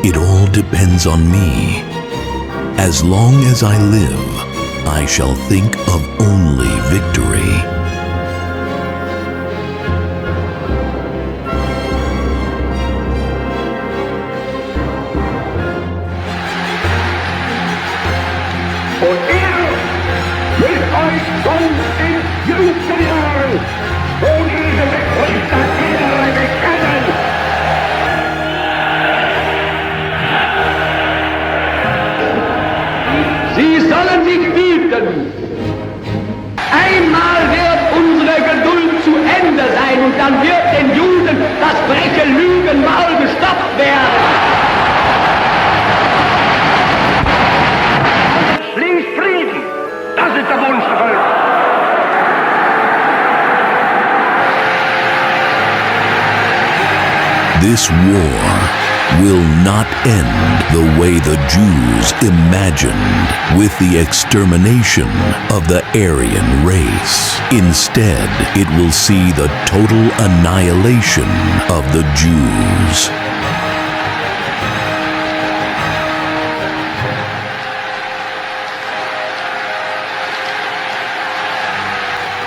It all depends on me. As long as I live, I shall think of only victory. Und wird euch sonst in jüngsten Jahren, wo diese begrüßten Innere bekennen. Sie sollen sich hüten. Einmal wird unsere Geduld zu Ende sein und dann wird den Juden das freche Lügenmaul gestopft werden. Schließt Frieden, das ist der Wunsch der Völker. This war will not end the way the Jews imagined with the extermination of the Aryan race. Instead, it will see the total annihilation of the Jews.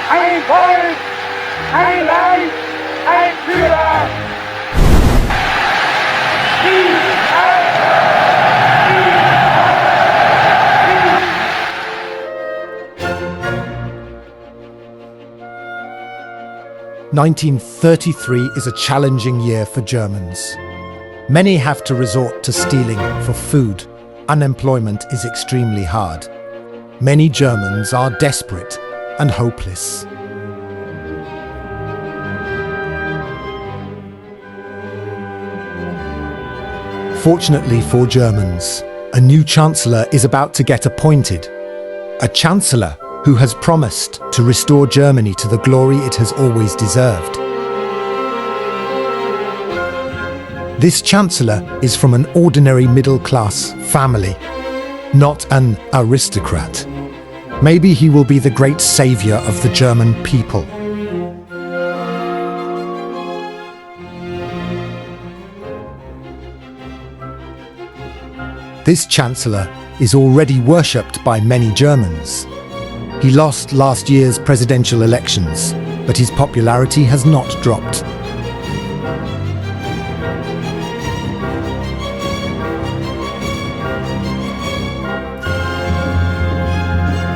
Ein Volk, ein Land, ein Führer. 1933 is a challenging year for Germans. Many have to resort to stealing for food. Unemployment is extremely hard. Many Germans are desperate and hopeless. Fortunately for Germans, a new chancellor is about to get appointed. A chancellor who has promised to restore Germany to the glory it has always deserved. This chancellor is from an ordinary middle-class family, not an aristocrat. Maybe he will be the great savior of the German people. This chancellor is already worshipped by many Germans. He lost last year's presidential elections, but his popularity has not dropped.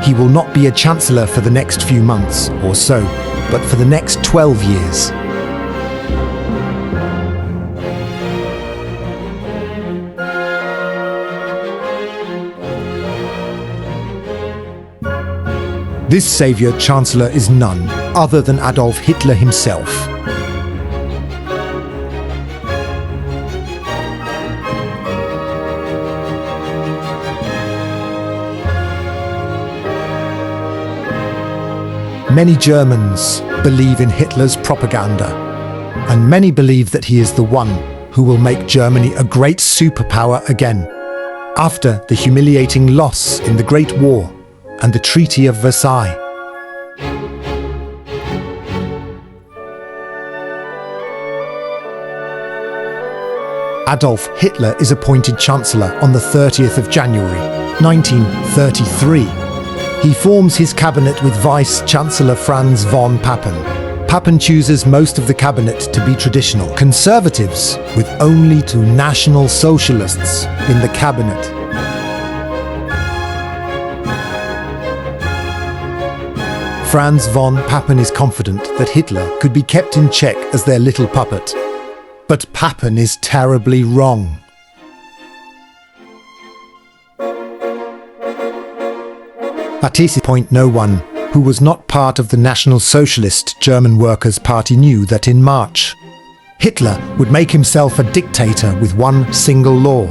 He will not be a chancellor for the next few months or so, but for the next 12 years. This savior chancellor is none other than Adolf Hitler himself. Many Germans believe in Hitler's propaganda, and many believe that he is the one who will make Germany a great superpower again, after the humiliating loss in the Great War and the Treaty of Versailles. Adolf Hitler is appointed Chancellor on the 30th of January, 1933. He forms his cabinet with Vice-Chancellor Franz von Papen. Papen chooses most of the cabinet to be traditional conservatives, with only two National Socialists in the cabinet. Franz von Papen is confident that Hitler could be kept in check as their little puppet. But Papen is terribly wrong. At this point, no one who was not part of the National Socialist German Workers' Party knew that in March, Hitler would make himself a dictator with one single law.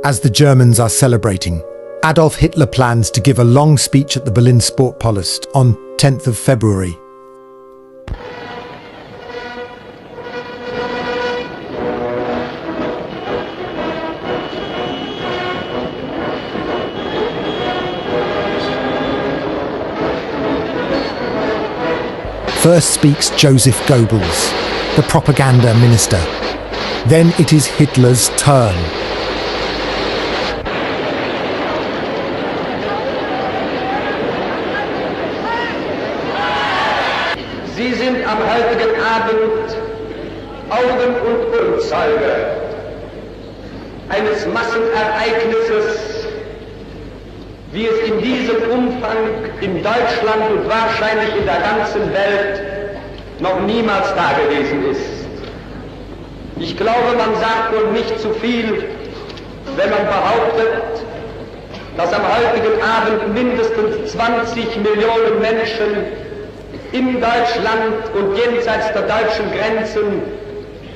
As the Germans are celebrating, Adolf Hitler plans to give a long speech at the Berlin Sportpalast on 10th of February. First speaks Joseph Goebbels, the propaganda minister. Then it is Hitler's turn. Sie sind am heutigen Abend Augen- und Ohrenzeuge eines Massenereignisses, wie es in diesem Umfang in Deutschland und wahrscheinlich in der ganzen Welt noch niemals dagewesen ist. Ich glaube, man sagt wohl nicht zu viel, wenn man behauptet, dass am heutigen Abend mindestens 20 Millionen Menschen in Deutschland und jenseits der deutschen Grenzen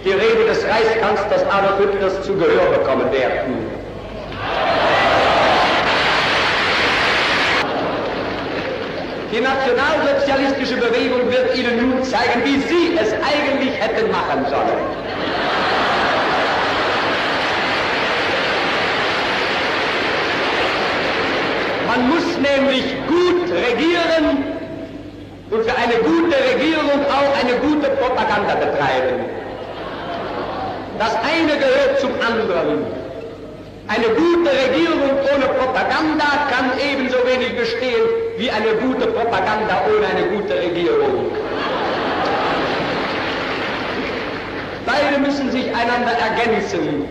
die Rede des Reichskanzlers Adolf Hitlers zu Gehör bekommen werden. Die nationalsozialistische Bewegung wird Ihnen nun zeigen, wie Sie es eigentlich hätten machen sollen. Man muss nämlich gut regieren und für eine gute Regierung auch eine gute Propaganda betreiben. Das eine gehört zum anderen. Eine gute Regierung ohne Propaganda kann ebenso wenig bestehen wie eine gute Propaganda ohne eine gute Regierung. Beide müssen sich einander ergänzen.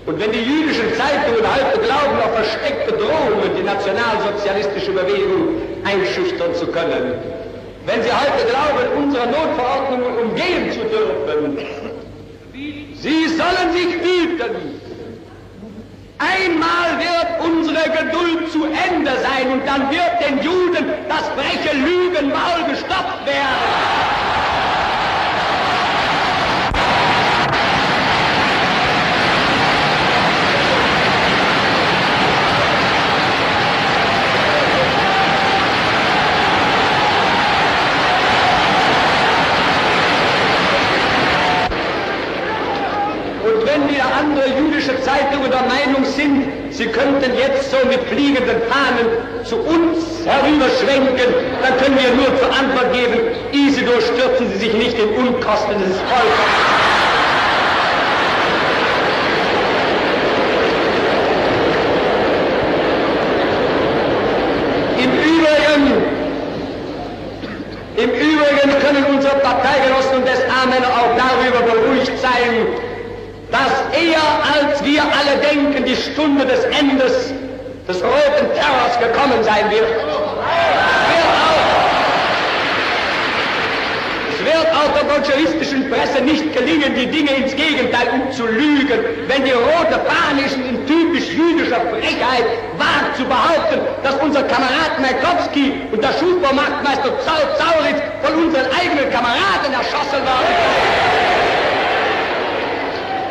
Und wenn die jüdischen Zeitungen heute glauben, auf versteckte Drohungen die nationalsozialistische Bewegung einschüchtern zu können, wenn sie heute glauben, unsere Notverordnungen umgehen zu dürfen, sie sollen sich hüten. Einmal wird unsere Geduld zu Ende sein und dann wird den Juden das freche Lügenmaul gestopft werden. Andere jüdische Zeitungen der Meinung sind, sie könnten jetzt so mit fliegenden Fahnen zu uns herüberschwenken, dann können wir nur zur Antwort geben, Isidor, stürzen Sie sich nicht in Unkosten des Volkes. Im Übrigen können unsere Parteigenossen und Desarmänner auch darüber beruhigt sein, dass eher als wir alle denken, die Stunde des Endes des roten Terrors gekommen sein wird. Es wird auch der bolschewistischen Presse nicht gelingen, die Dinge ins Gegenteil umzulügen, wenn die rote Fahne in typisch jüdischer Frechheit wagt zu behaupten, dass unser Kamerad Merkowski und der Schuhbaumeister Zauritz von unseren eigenen Kameraden erschossen worden sind.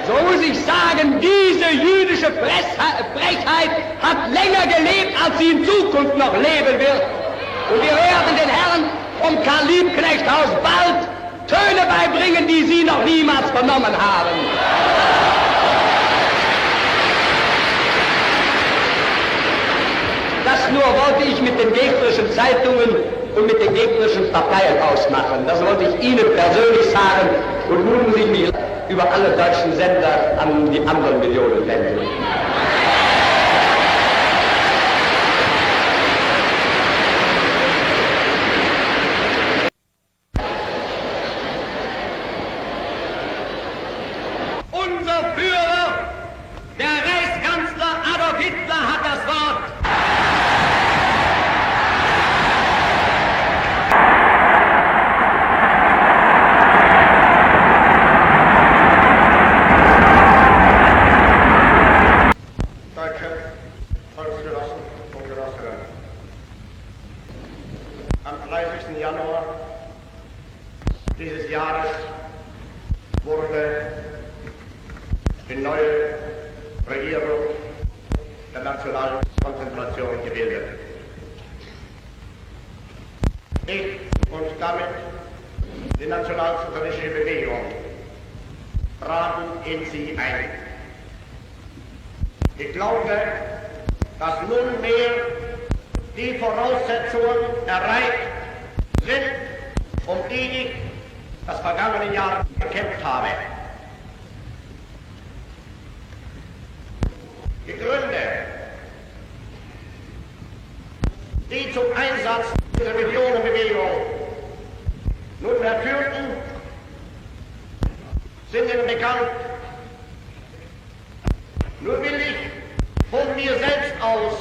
So muss ich sagen, diese jüdische Frechheit hat länger gelebt, als sie in Zukunft noch leben wird. Und wir werden den Herren vom Karl-Liebknecht-Haus bald Töne beibringen, die sie noch niemals vernommen haben. Das nur wollte ich mit den gegnerischen Zeitungen und mit den gegnerischen Parteien ausmachen. Das wollte ich Ihnen persönlich sagen und nun muss ich mich über alle deutschen Sender an die anderen Millionen wenden. Unser Führer, der Reichskanzler Adolf Hitler, hat das Wort. Dieses Jahres wurde die neue Regierung der Nationalkonzentration gebildet. Ich und damit die nationalsozialistische Bewegung traten in sie ein. Ich glaube, dass nunmehr die Voraussetzungen erreicht sind, um die ich das vergangene Jahr gekämpft habe. Die Gründe, die zum Einsatz dieser Millionenbewegung nunmehr führten, sind Ihnen bekannt. Nun will ich von mir selbst aus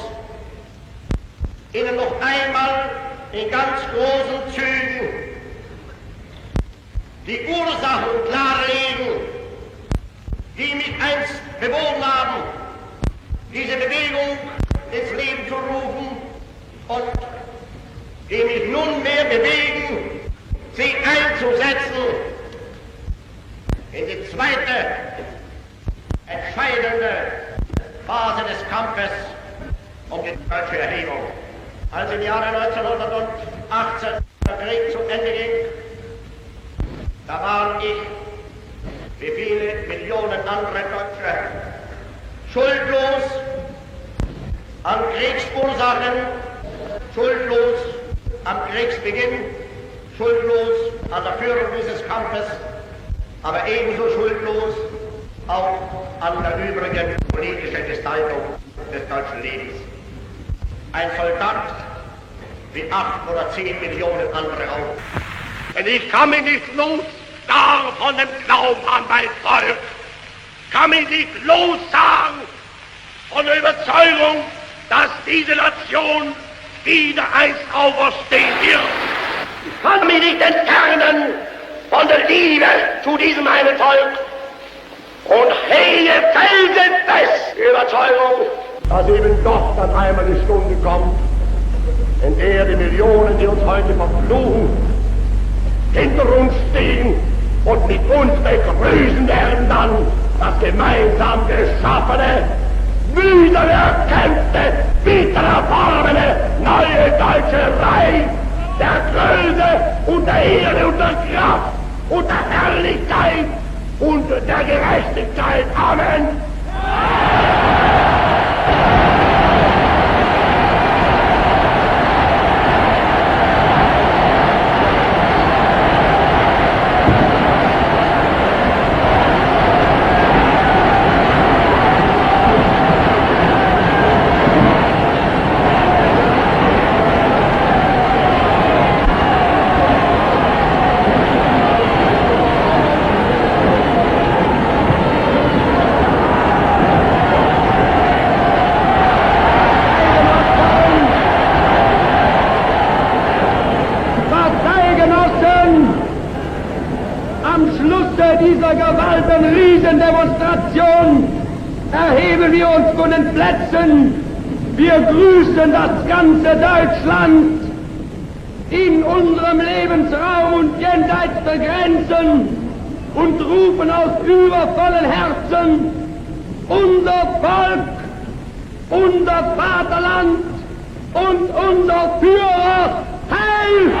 Ihnen noch einmal in ganz großen Zügen die Ursachen klarlegen, die mich einst bewogen haben, diese Bewegung ins Leben zu rufen und die mich nunmehr bewegen, sie einzusetzen in die zweite, entscheidende Phase des Kampfes um die deutsche Erhebung. Als im Jahre 1918 der Krieg zu Ende ging, da war ich, wie viele Millionen andere Deutsche, schuldlos an Kriegsursachen, schuldlos am Kriegsbeginn, schuldlos an der Führung dieses Kampfes, aber ebenso schuldlos auch an der übrigen politischen Gestaltung des deutschen Lebens. Ein Soldat wie 8 oder 10 Millionen andere auch. Denn ich kann mich nicht losstarren von dem Glauben an mein Volk, kann mich nicht lossagen von der Überzeugung, dass diese Nation wieder einst auferstehen wird. Ich kann mich nicht entfernen von der Liebe zu diesem einen Volk und hege felsenfest die Überzeugung, dass eben doch dann einmal die Stunde kommt, in der die Millionen, die uns heute verfluchen, hinter uns stehen und mit uns begrüßen werden dann das gemeinsam Geschaffene, mühsam erkämpfte, bitter erworbene neue deutsche Reich der Größe und der Ehre und der Kraft und der Herrlichkeit und der Gerechtigkeit. Amen. Dieser gewaltigen Riesendemonstration erheben wir uns von den Plätzen. Wir grüßen das ganze Deutschland in unserem Lebensraum und jenseits der Grenzen und rufen aus übervollen Herzen: unser Volk, unser Vaterland und unser Führer, Heil!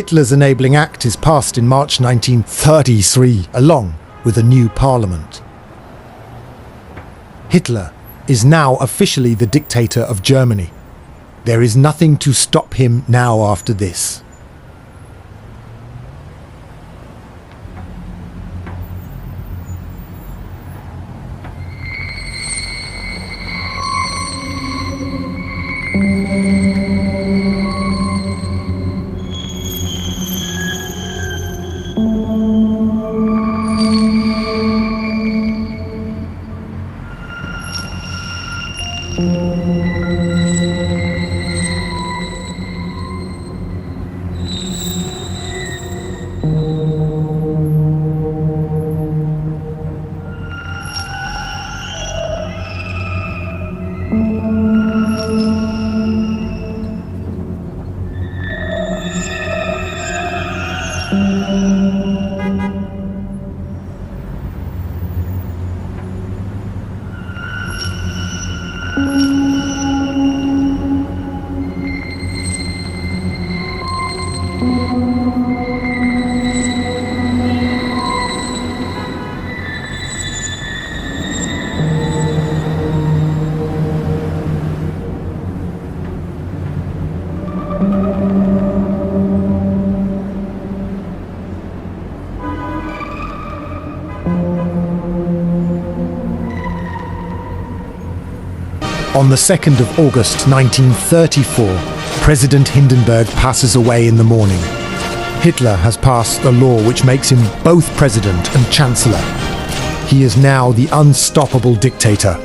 Hitler's Enabling Act is passed in March 1933, along with a new parliament. Hitler is now officially the dictator of Germany. There is nothing to stop him now after this. On the 2nd of August 1934, President Hindenburg passes away in the morning. Hitler has passed a law which makes him both president and chancellor. He is now the unstoppable dictator.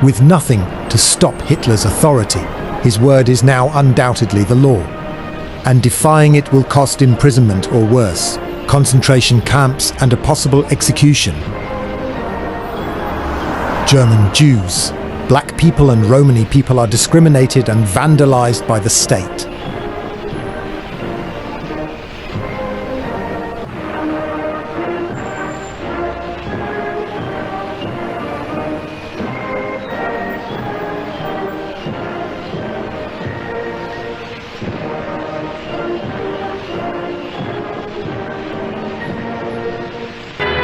With nothing to stop Hitler's authority, his word is now undoubtedly the law, and defying it will cost imprisonment or worse, concentration camps and a possible execution. German Jews, black people and Romani people are discriminated and vandalized by the state.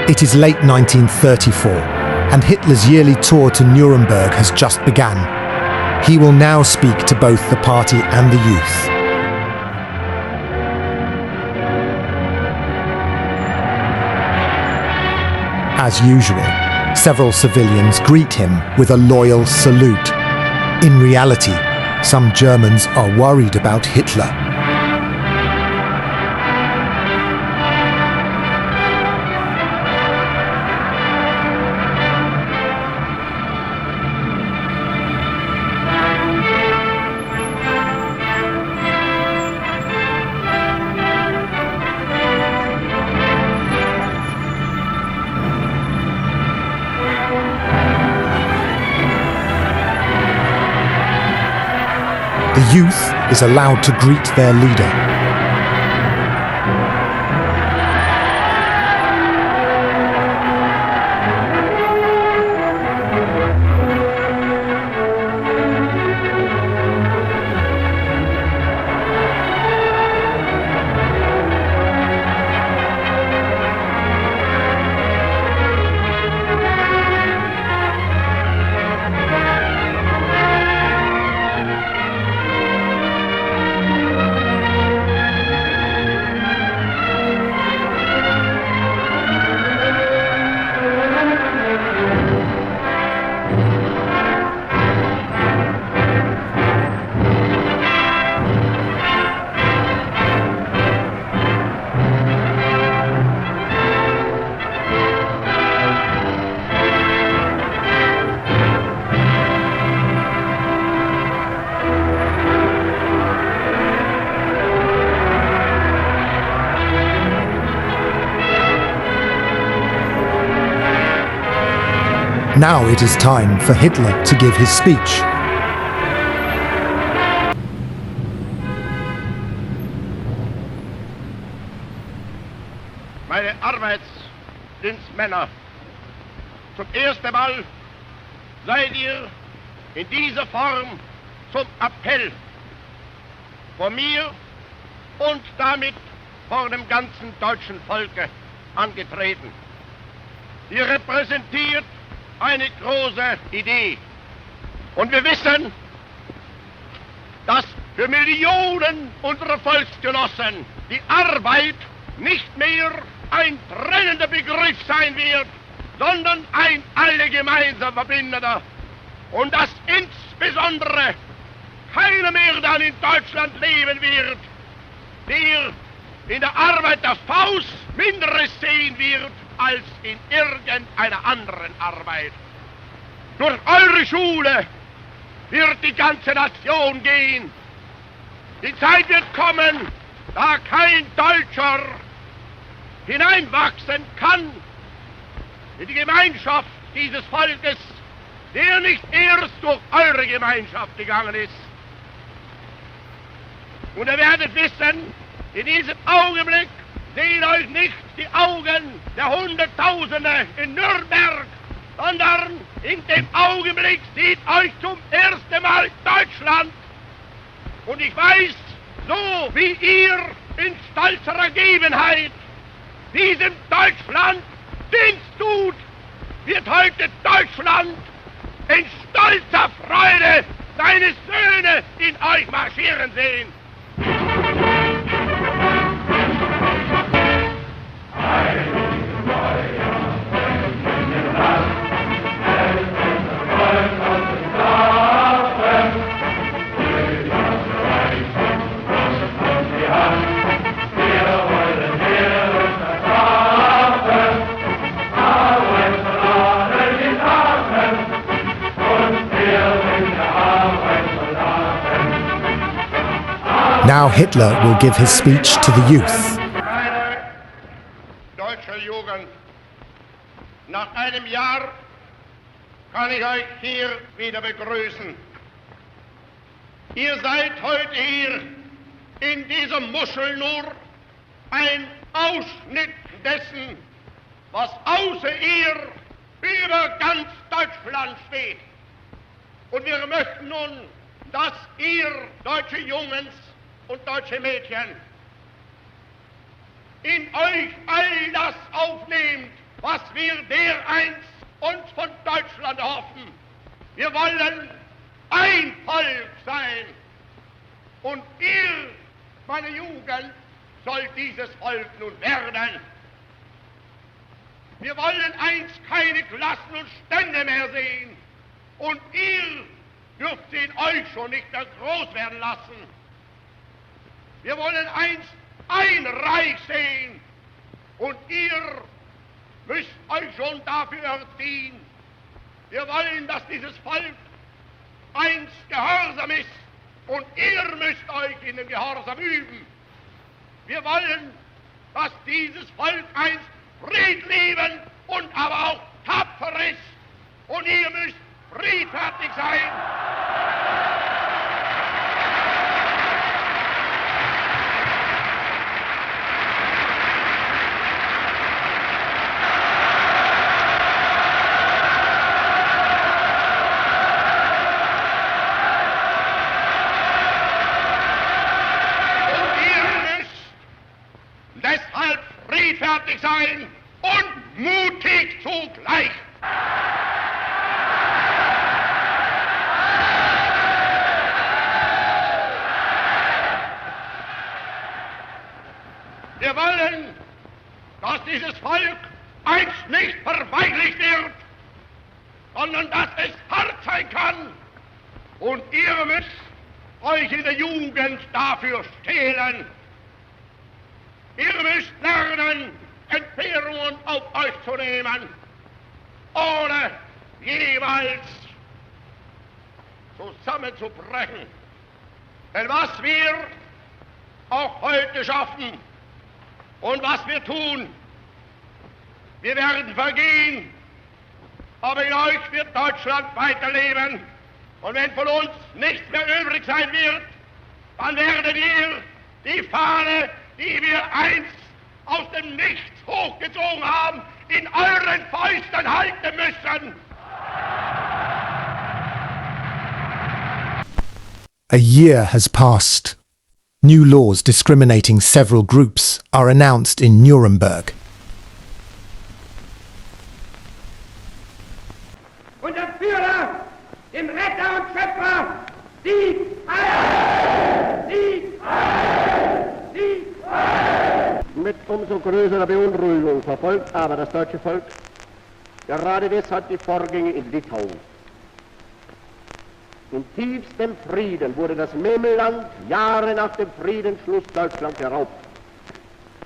It is late 1934, and Hitler's yearly tour to Nuremberg has just begun. He will now speak to both the party and the youth. As usual, several civilians greet him with a loyal salute. In reality, some Germans are worried about Hitler. The youth is allowed to greet their leader. Now it is time for Hitler to give his speech. Meine Arbeitsdienstmänner, zum ersten Mal seid ihr in dieser Form zum Appell vor mir und damit vor dem ganzen deutschen Volke angetreten. Ihr repräsentiert eine große Idee. Und wir wissen, dass für Millionen unserer Volksgenossen die Arbeit nicht mehr ein trennender Begriff sein wird, sondern ein alle gemeinsam verbindender. Und dass insbesondere keiner mehr dann in Deutschland leben wird, der in der Arbeit der Faust Minderes sehen wird als in irgendeiner anderen Arbeit. Durch eure Schule wird die ganze Nation gehen. Die Zeit wird kommen, da kein Deutscher hineinwachsen kann in die Gemeinschaft dieses Volkes, der nicht erst durch eure Gemeinschaft gegangen ist. Und ihr werdet wissen, in diesem Augenblick sehen euch nicht die Augen der Hunderttausende in Nürnberg, sondern in dem Augenblick sieht euch zum ersten Mal Deutschland. Und ich weiß, so wie ihr in stolzer Ergebenheit diesem Deutschland Dienst tut, wird heute Deutschland in stolzer Freude seine Söhne in euch marschieren sehen. Now Hitler will give his speech to the youth. Meine deutsche Jugend, nach einem Jahr kann ich euch hier wieder begrüßen. Ihr seid heute hier in dieser Muschel nur ein Ausschnitt dessen, was außer ihr über ganz Deutschland steht. Und wir möchten nun, dass ihr, deutsche Jungs und deutsche Mädchen, in euch all das aufnehmt, was wir dereinst uns von Deutschland hoffen. Wir wollen ein Volk sein. Und ihr, meine Jugend, sollt dieses Volk nun werden. Wir wollen einst keine Klassen und Stände mehr sehen. Und ihr dürft sie in euch schon nicht mehr groß werden lassen. Wir wollen einst ein Reich sehen. Und ihr müsst euch schon dafür erziehen. Wir wollen, dass dieses Volk einst gehorsam ist. Und ihr müsst euch in dem Gehorsam üben. Wir wollen, dass dieses Volk einst friedliebend und aber auch tapfer ist. Und ihr müsst friedfertig sein. Friedfertig sein und mutig zugleich. Wir wollen, dass dieses Volk einst nicht verweichlicht wird, sondern dass es hart sein kann. Und ihr müsst euch in der Jugend dafür stehlen. Ihr müsst lernen, Entbehrungen auf euch zu nehmen, ohne jeweils zusammenzubrechen. Denn was wir auch heute schaffen und was wir tun, wir werden vergehen, aber in euch wird Deutschland weiterleben. Und wenn von uns nichts mehr übrig sein wird, dann werdet ihr die Fahne, die wir einst aus dem Nichts hochgezogen haben, in euren Fäusten halten müssen. A year has passed. New laws discriminating several groups are announced in Nuremberg. Und der Führer, dem Retter und Schöpfer, Sieg heil! Sieg heil! Sieg heil! Mit umso größerer Beunruhigung verfolgt aber das deutsche Volk gerade deshalb die Vorgänge in Litauen. In tiefstem Frieden wurde das Memmelland Jahre nach dem Friedensschluss Deutschland geraubt.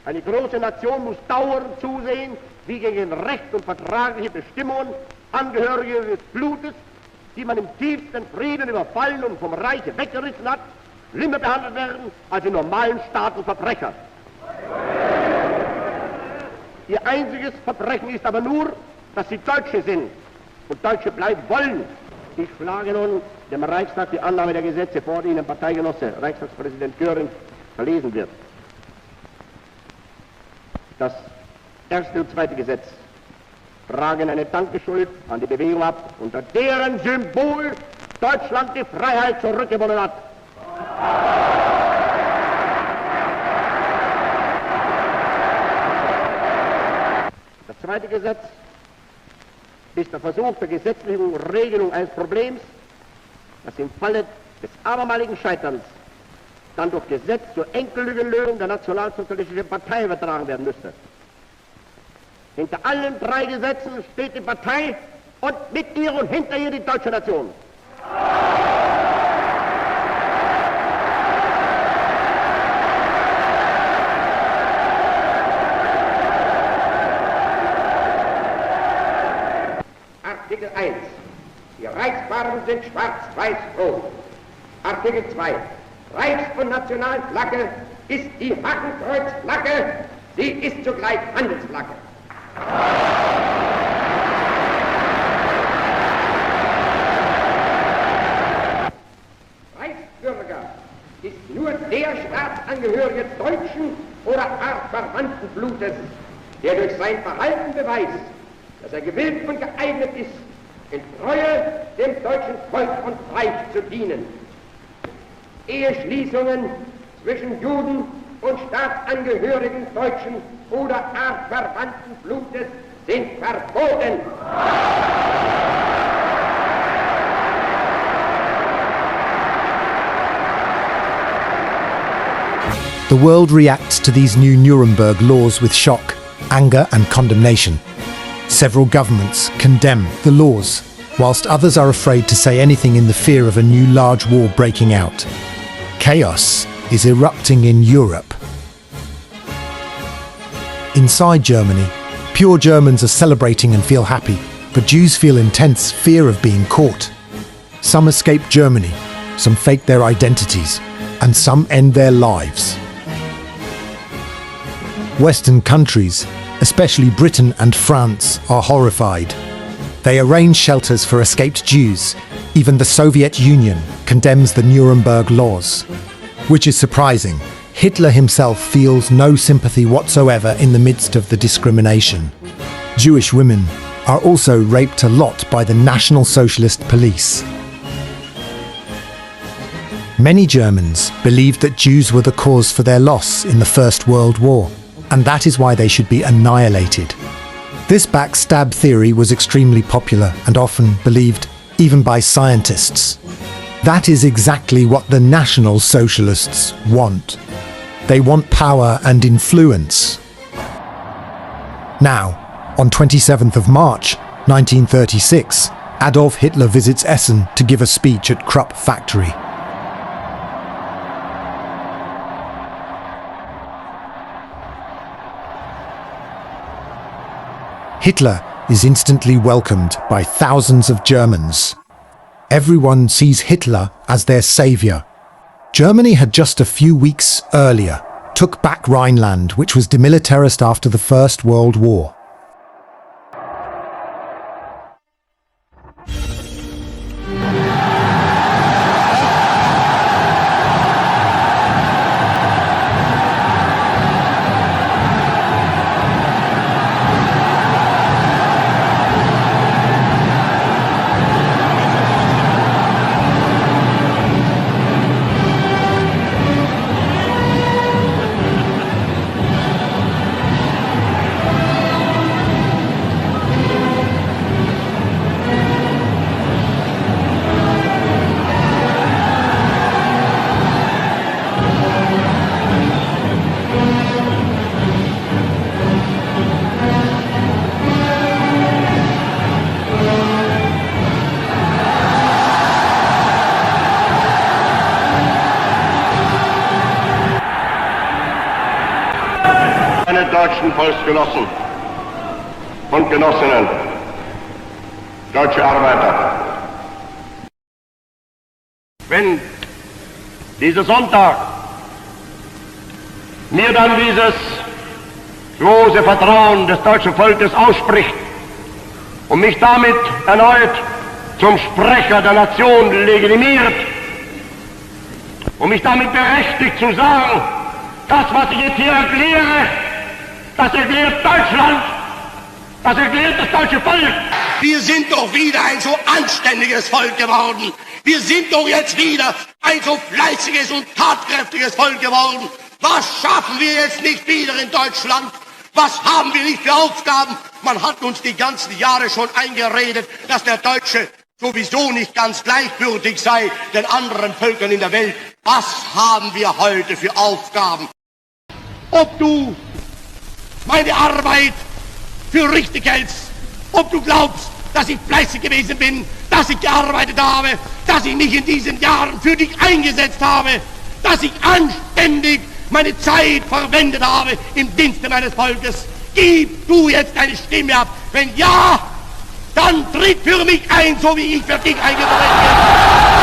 Eine große Nation muss dauernd zusehen, wie gegen Recht und vertragliche Bestimmungen Angehörige des Blutes, die man im tiefsten Frieden überfallen und vom Reiche weggerissen hat, schlimmer behandelt werden als in normalen Staaten Verbrecher. Ihr einziges Verbrechen ist aber nur, dass sie Deutsche sind und Deutsche bleiben wollen. Ich schlage nun dem Reichstag die Annahme der Gesetze vor, die Ihnen Parteigenosse Reichstagspräsident Göring verlesen wird. Das erste und zweite Gesetz tragen eine Dankeschuld an die Bewegung ab, unter deren Symbol Deutschland die Freiheit zurückgewonnen hat. Das zweite Gesetz ist der Versuch der gesetzlichen Regelung eines Problems, das im Falle des abermaligen Scheiterns dann durch Gesetz zur endgültigen Lösung der nationalsozialistischen Partei übertragen werden müsste. Hinter allen drei Gesetzen steht die Partei und mit ihr und hinter ihr die deutsche Nation. Artikel 1. Die Reichsfarben sind schwarz-weiß-rot. Artikel 2. Reichs- und Nationalflagge ist die Hakenkreuzflagge, sie ist zugleich Handelsflagge. Reichsbürger ist nur der Staatsangehörige deutschen oder artverwandten Blutes, der durch sein Verhalten beweist, dass er gewillt und geeignet ist, in Treue dem deutschen Volk und Reich zu dienen. Eheschließungen zwischen Juden und Staatsangehörigen deutschen oder artverwandten Blutes sind verboten. The world reacts to these new Nuremberg laws with shock, anger and condemnation. Several governments condemn the laws, whilst others are afraid to say anything in the fear of a new large war breaking out. Chaos is erupting in Europe. Inside Germany, pure Germans are celebrating and feel happy, but Jews feel intense fear of being caught. Some escape Germany, some fake their identities, and some end their lives. Western countries, especially Britain and France, are horrified. They arrange shelters for escaped Jews. Even the Soviet Union condemns the Nuremberg laws. Which is surprising. Hitler himself feels no sympathy whatsoever in the midst of the discrimination. Jewish women are also raped a lot by the National Socialist police. Many Germans believed that Jews were the cause for their loss in the First World War, and that is why they should be annihilated. This backstab theory was extremely popular and often believed even by scientists. That is exactly what the National Socialists want. They want power and influence. Now, on 27th of March 1936, Adolf Hitler visits Essen to give a speech at Krupp factory. Hitler is instantly welcomed by thousands of Germans. Everyone sees Hitler as their savior. Germany had just a few weeks earlier took back Rhineland, which was demilitarized after the First World War. deutschen Volksgenossen und Genossinnen, deutsche Arbeiter. Wenn dieser Sonntag mir dann dieses große Vertrauen des deutschen Volkes ausspricht und mich damit erneut zum Sprecher der Nation legitimiert und mich damit berechtigt zu sagen, das, was ich jetzt hier erkläre, das erklärt Deutschland, das erklärt das deutsche Volk. Wir sind doch wieder ein so anständiges Volk geworden. Wir sind doch jetzt wieder ein so fleißiges und tatkräftiges Volk geworden. Was schaffen wir jetzt nicht wieder in Deutschland? Was haben wir nicht für Aufgaben? Man hat uns die ganzen Jahre schon eingeredet, dass der Deutsche sowieso nicht ganz gleichbürtig sei den anderen Völkern in der Welt. Was haben wir heute für Aufgaben? Ob du meine Arbeit für richtig hältst, ob du glaubst, dass ich fleißig gewesen bin, dass ich gearbeitet habe, dass ich mich in diesen Jahren für dich eingesetzt habe, dass ich anständig meine Zeit verwendet habe im Dienste meines Volkes. Gib du jetzt deine Stimme ab. Wenn ja, dann tritt für mich ein, so wie ich für dich eingetreten bin.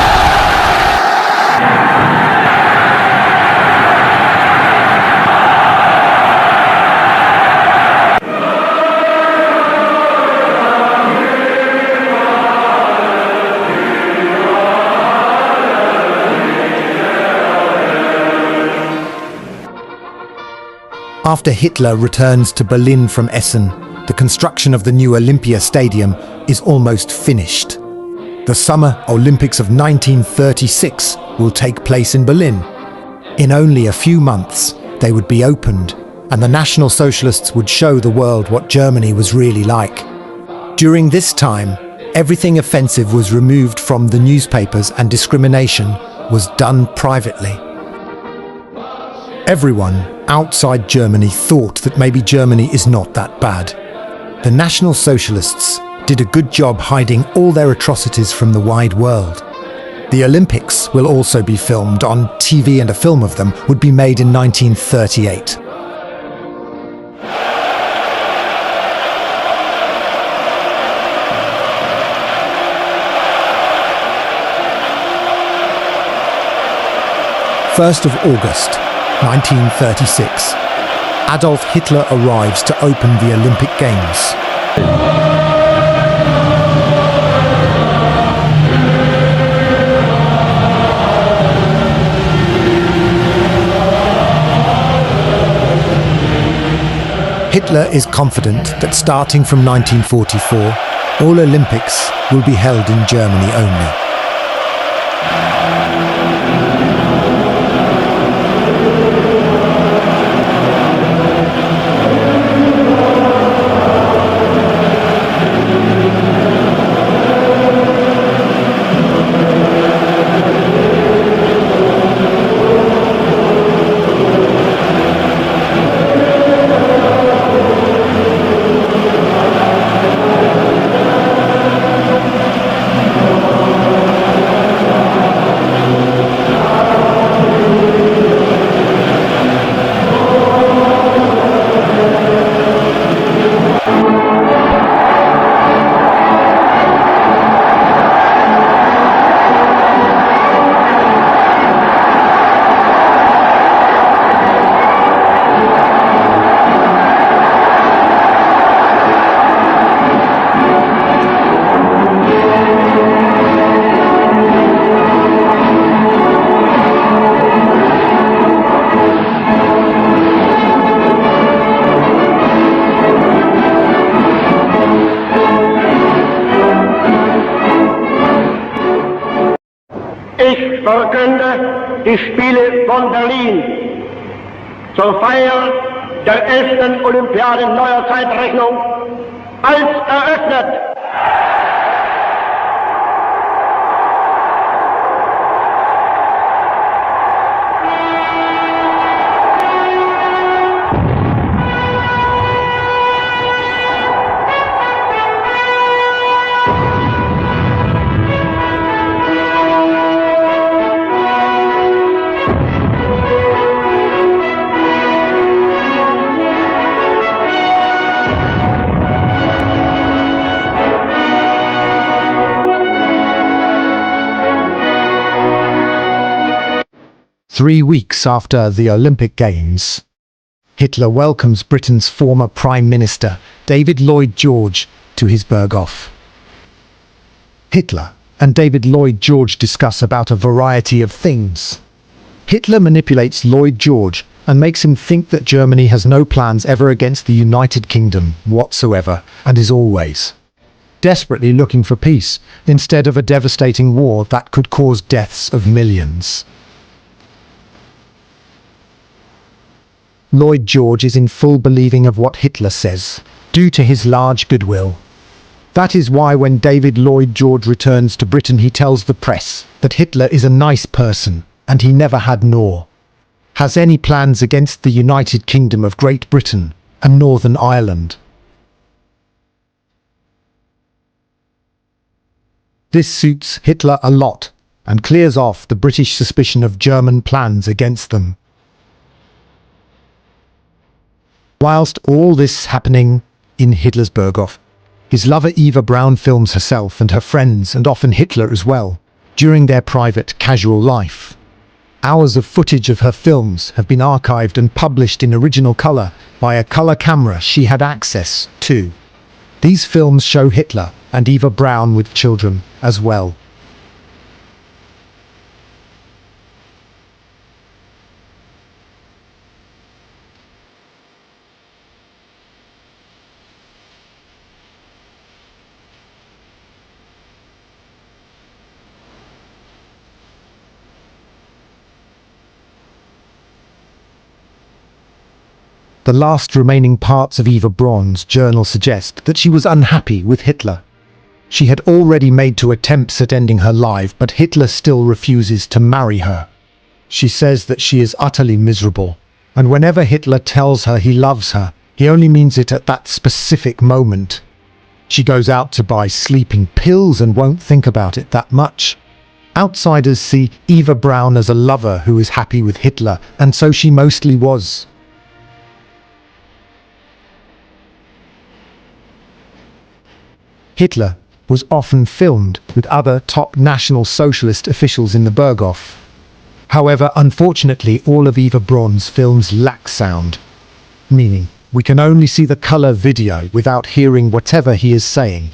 After Hitler returns to Berlin from Essen, the construction of the new Olympia Stadium is almost finished. The Summer Olympics of 1936 will take place in Berlin. In only a few months, they would be opened, and the National Socialists would show the world what Germany was really like. During this time, everything offensive was removed from the newspapers and discrimination was done privately. Everyone outside Germany thought that maybe Germany is not that bad. The National Socialists did a good job hiding all their atrocities from the wide world. The Olympics will also be filmed on TV, and a film of them would be made in 1938. First of August, 1936. Adolf Hitler arrives to open the Olympic Games. Hitler is confident that starting from 1944, all Olympics will be held in Germany only. Ich verkünde die Spiele von Berlin zur Feier der 11. Olympiade neuer Zeitrechnung als eröffnet. 3 weeks after the Olympic Games, Hitler welcomes Britain's former Prime Minister, David Lloyd George, to his Berghof. Hitler and David Lloyd George discuss about a variety of things. Hitler manipulates Lloyd George and makes him think that Germany has no plans ever against the United Kingdom whatsoever, and is always desperately looking for peace, instead of a devastating war that could cause deaths of millions. Lloyd George is in full believing of what Hitler says, due to his large goodwill. That is why when David Lloyd George returns to Britain, he tells the press that Hitler is a nice person, and he never had nor has any plans against the United Kingdom of Great Britain and Northern Ireland. This suits Hitler a lot, and clears off the British suspicion of German plans against them. Whilst all this is happening in Hitler's Berghof, his lover Eva Braun films herself and her friends, and often Hitler as well, during their private, casual life. Hours of footage of her films have been archived and published in original color by a color camera she had access to. These films show Hitler and Eva Braun with children as well. The last remaining parts of Eva Braun's journal suggest that she was unhappy with Hitler. She had already made 2 attempts at ending her life, but Hitler still refuses to marry her. She says that she is utterly miserable, and whenever Hitler tells her he loves her, he only means it at that specific moment. She goes out to buy sleeping pills and won't think about it that much. Outsiders see Eva Braun as a lover who is happy with Hitler, and so she mostly was. Hitler was often filmed with other top National Socialist officials in the Berghof. However, unfortunately, all of Eva Braun's films lack sound, meaning we can only see the color video without hearing whatever he is saying.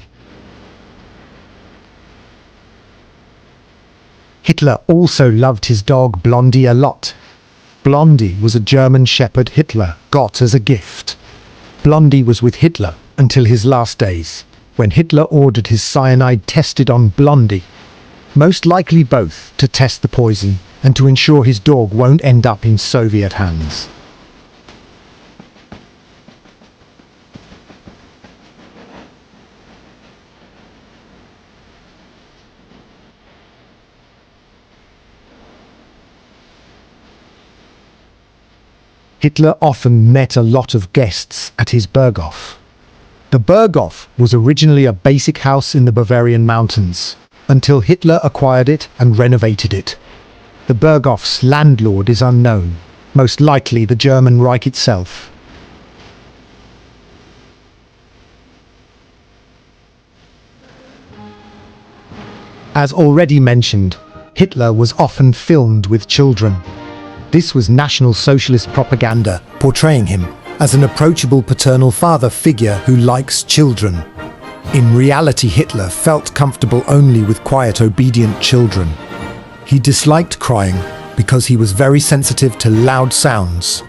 Hitler also loved his dog Blondie a lot. Blondie was a German Shepherd Hitler got as a gift. Blondie was with Hitler until his last days, when Hitler ordered his cyanide tested on Blondie, most likely both to test the poison and to ensure his dog won't end up in Soviet hands. Hitler often met a lot of guests at his Berghof. The Berghof was originally a basic house in the Bavarian mountains, until Hitler acquired it and renovated it. The Berghof's landlord is unknown, most likely the German Reich itself. As already mentioned, Hitler was often filmed with children. This was National Socialist propaganda, portraying him as an approachable paternal father figure who likes children. In reality, Hitler felt comfortable only with quiet, obedient children. He disliked crying because he was very sensitive to loud sounds.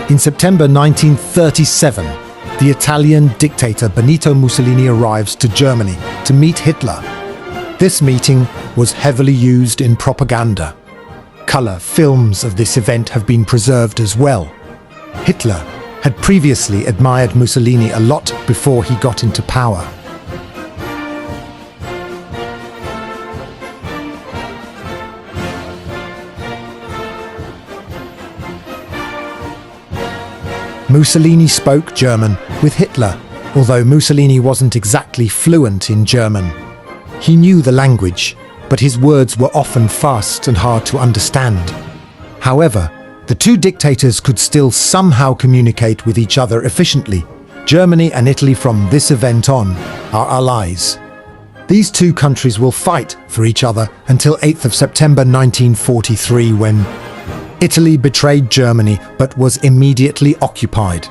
In September 1937, the Italian dictator Benito Mussolini arrives to Germany to meet Hitler. This meeting was heavily used in propaganda. Color films of this event have been preserved as well. Hitler had previously admired Mussolini a lot before he got into power. Mussolini spoke German with Hitler, although Mussolini wasn't exactly fluent in German. He knew the language, but his words were often fast and hard to understand. However, the two dictators could still somehow communicate with each other efficiently. Germany and Italy from this event on are allies. These two countries will fight for each other until 8th of September 1943, when Italy betrayed Germany but was immediately occupied.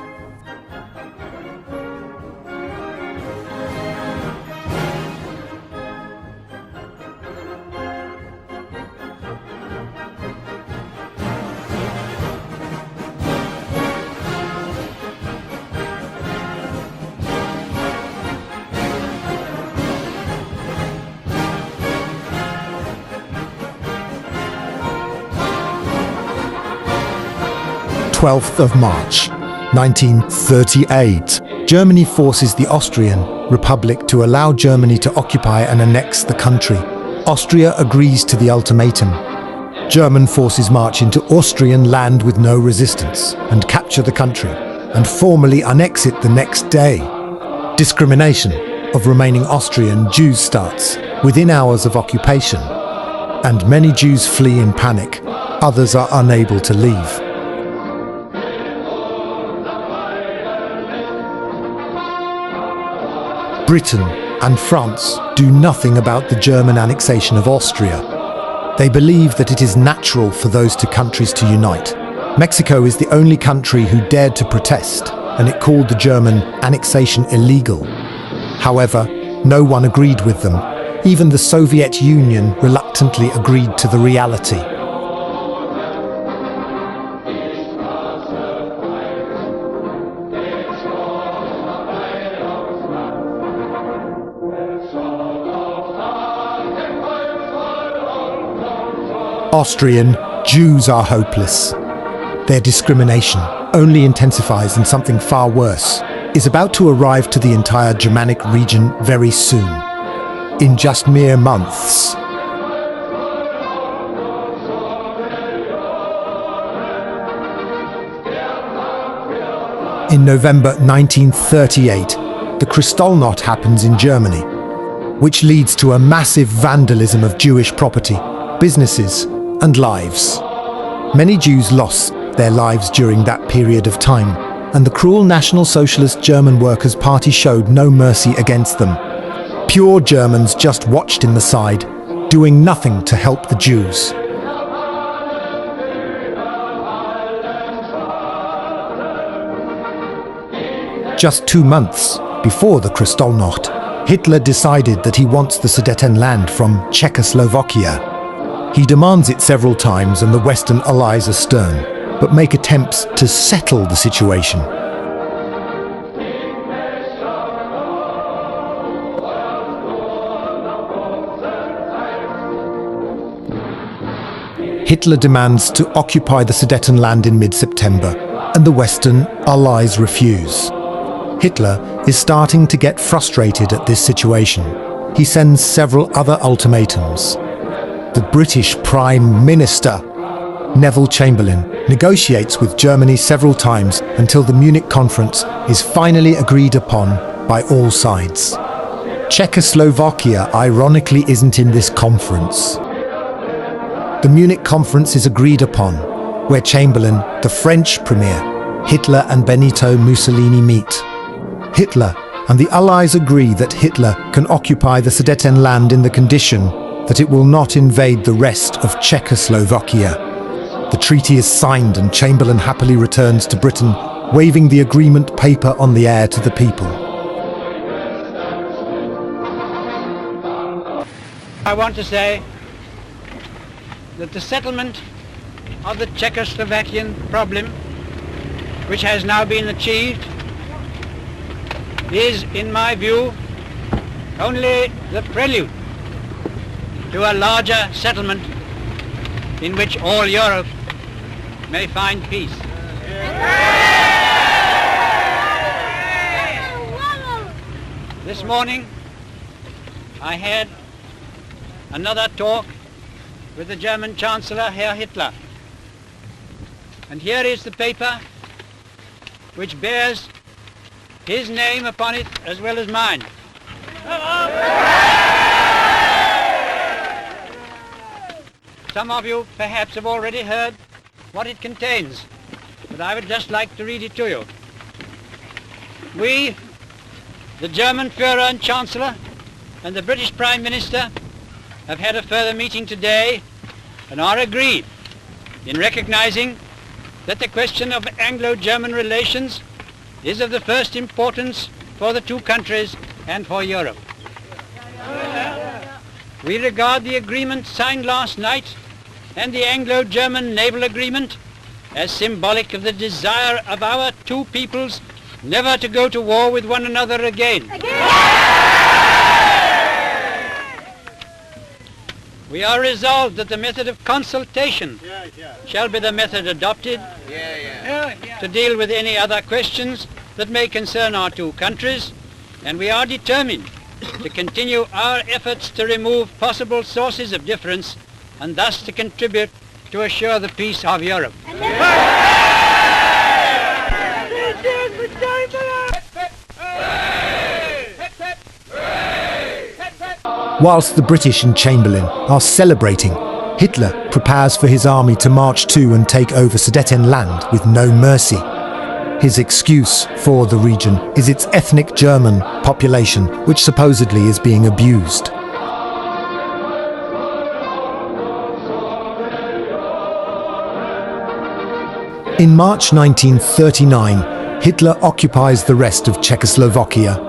of March 1938. Germany forces the Austrian Republic to allow Germany to occupy and annex the country. Austria agrees to the ultimatum. German forces march into Austrian land with no resistance and capture the country and formally annex it the next day. Discrimination of remaining Austrian Jews starts within hours of occupation, and many Jews flee in panic. Others are unable to leave. Britain and France do nothing about the German annexation of Austria. They believe that it is natural for those two countries to unite. Mexico is the only country who dared to protest, and it called the German annexation illegal. However, no one agreed with them. Even the Soviet Union reluctantly agreed to the reality. Austrian Jews are hopeless. Their discrimination only intensifies, and something far worse is about to arrive to the entire Germanic region very soon, in just mere months. In November 1938, the Kristallnacht happens in Germany, which leads to a massive vandalism of Jewish property, businesses, and lives. Many Jews lost their lives during that period of time, and the cruel National Socialist German Workers' Party showed no mercy against them. Pure Germans just watched in the side, doing nothing to help the Jews. Just 2 months before the Kristallnacht, Hitler decided that he wants the Sudetenland from Czechoslovakia. He demands it several times, and the Western Allies are stern, but make attempts to settle the situation. Hitler demands to occupy the Sudetenland in mid-September, and the Western Allies refuse. Hitler is starting to get frustrated at this situation. He sends several other ultimatums. The British Prime Minister, Neville Chamberlain, negotiates with Germany several times until the Munich conference is finally agreed upon by all sides. Czechoslovakia, ironically, isn't in this conference. The Munich conference is agreed upon, where Chamberlain, the French Premier, Hitler and Benito Mussolini meet. Hitler and the Allies agree that Hitler can occupy the Sudetenland in the condition that it will not invade the rest of Czechoslovakia. The treaty is signed, and Chamberlain happily returns to Britain, waving the agreement paper on the air to the people. I want to say that the settlement of the Czechoslovakian problem, which has now been achieved, is, in my view, only the prelude to a larger settlement in which all Europe may find peace. This morning I had another talk with the German Chancellor, Herr Hitler. And here is the paper which bears his name upon it as well as mine. Some of you perhaps have already heard what it contains, but I would just like to read it to you. We, the German Führer and Chancellor, and the British Prime Minister have had a further meeting today and are agreed in recognizing that the question of Anglo-German relations is of the first importance for the two countries and for Europe. We regard the agreement signed last night and the Anglo-German naval agreement as symbolic of the desire of our two peoples never to go to war with one another again. We are resolved that the method of consultation shall be the method adopted to deal with any other questions that may concern our two countries, and we are determined to continue our efforts to remove possible sources of difference and thus to contribute to assure the peace of Europe. Whilst the British and Chamberlain are celebrating, Hitler prepares for his army to march to and take over Sudetenland with no mercy. His excuse for the region is its ethnic German population, which supposedly is being abused. In March 1939, Hitler occupies the rest of Czechoslovakia.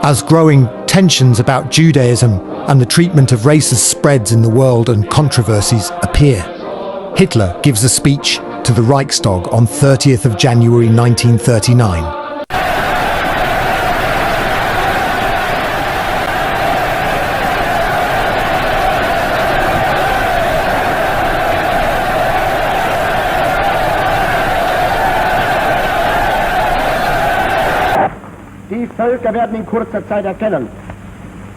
As growing tensions about Judaism and the treatment of races spreads in the world and controversies appear, Hitler gives a speech to the Reichstag on 30th of January 1939. Die Völker werden in kurzer Zeit erkennen,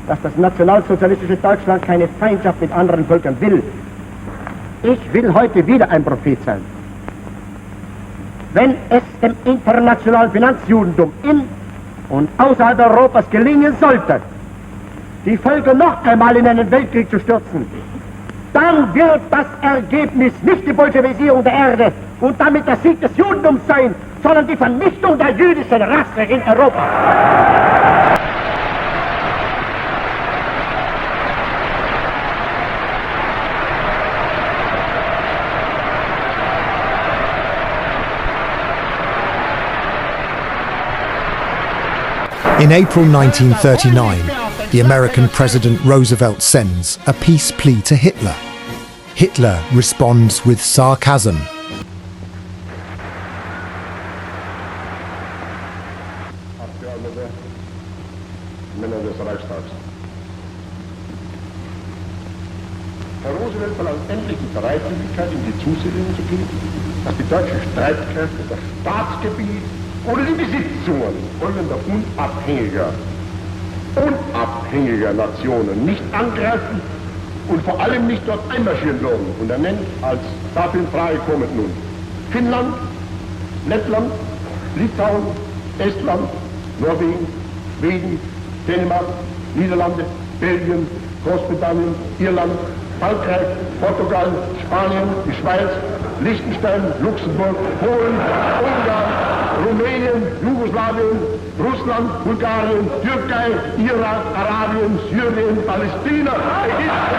dass das nationalsozialistische Deutschland keine Feindschaft mit anderen Völkern will. Ich will heute wieder ein Prophet sein. Wenn es dem internationalen Finanzjudentum in und außerhalb Europas gelingen sollte, die Völker noch einmal in einen Weltkrieg zu stürzen, dann wird das Ergebnis nicht die Bolschewisierung der Erde und damit der Sieg des Judentums sein, sondern die Vernichtung der jüdischen Rasse in Europa. In April 1939, the American President Roosevelt sends a peace plea to Hitler. Hitler responds with sarcasm. Männer des Reichstags. Herr Roosevelt verlangt endlich die Bereitwilligkeit, in die Zusicherung zu geben, dass die deutschen Streitkräfte das Staatsgebiet oder die Besitzungen folgender unabhängiger Nationen nicht angreifen und vor allem nicht dort einmarschieren würden. Und er nennt als dafür in Frage kommend nun Finnland, Lettland, Litauen, Estland, Norwegen, Schweden, Dänemark, Niederlande, Belgien, Großbritannien, Irland, Frankreich, Portugal, Spanien, die Schweiz, Liechtenstein, Luxemburg, Polen, Ungarn, Rumänien, Jugoslawien, Russland, Bulgarien, Türkei, Irak, Arabien, Syrien, Palästina, Ägypten.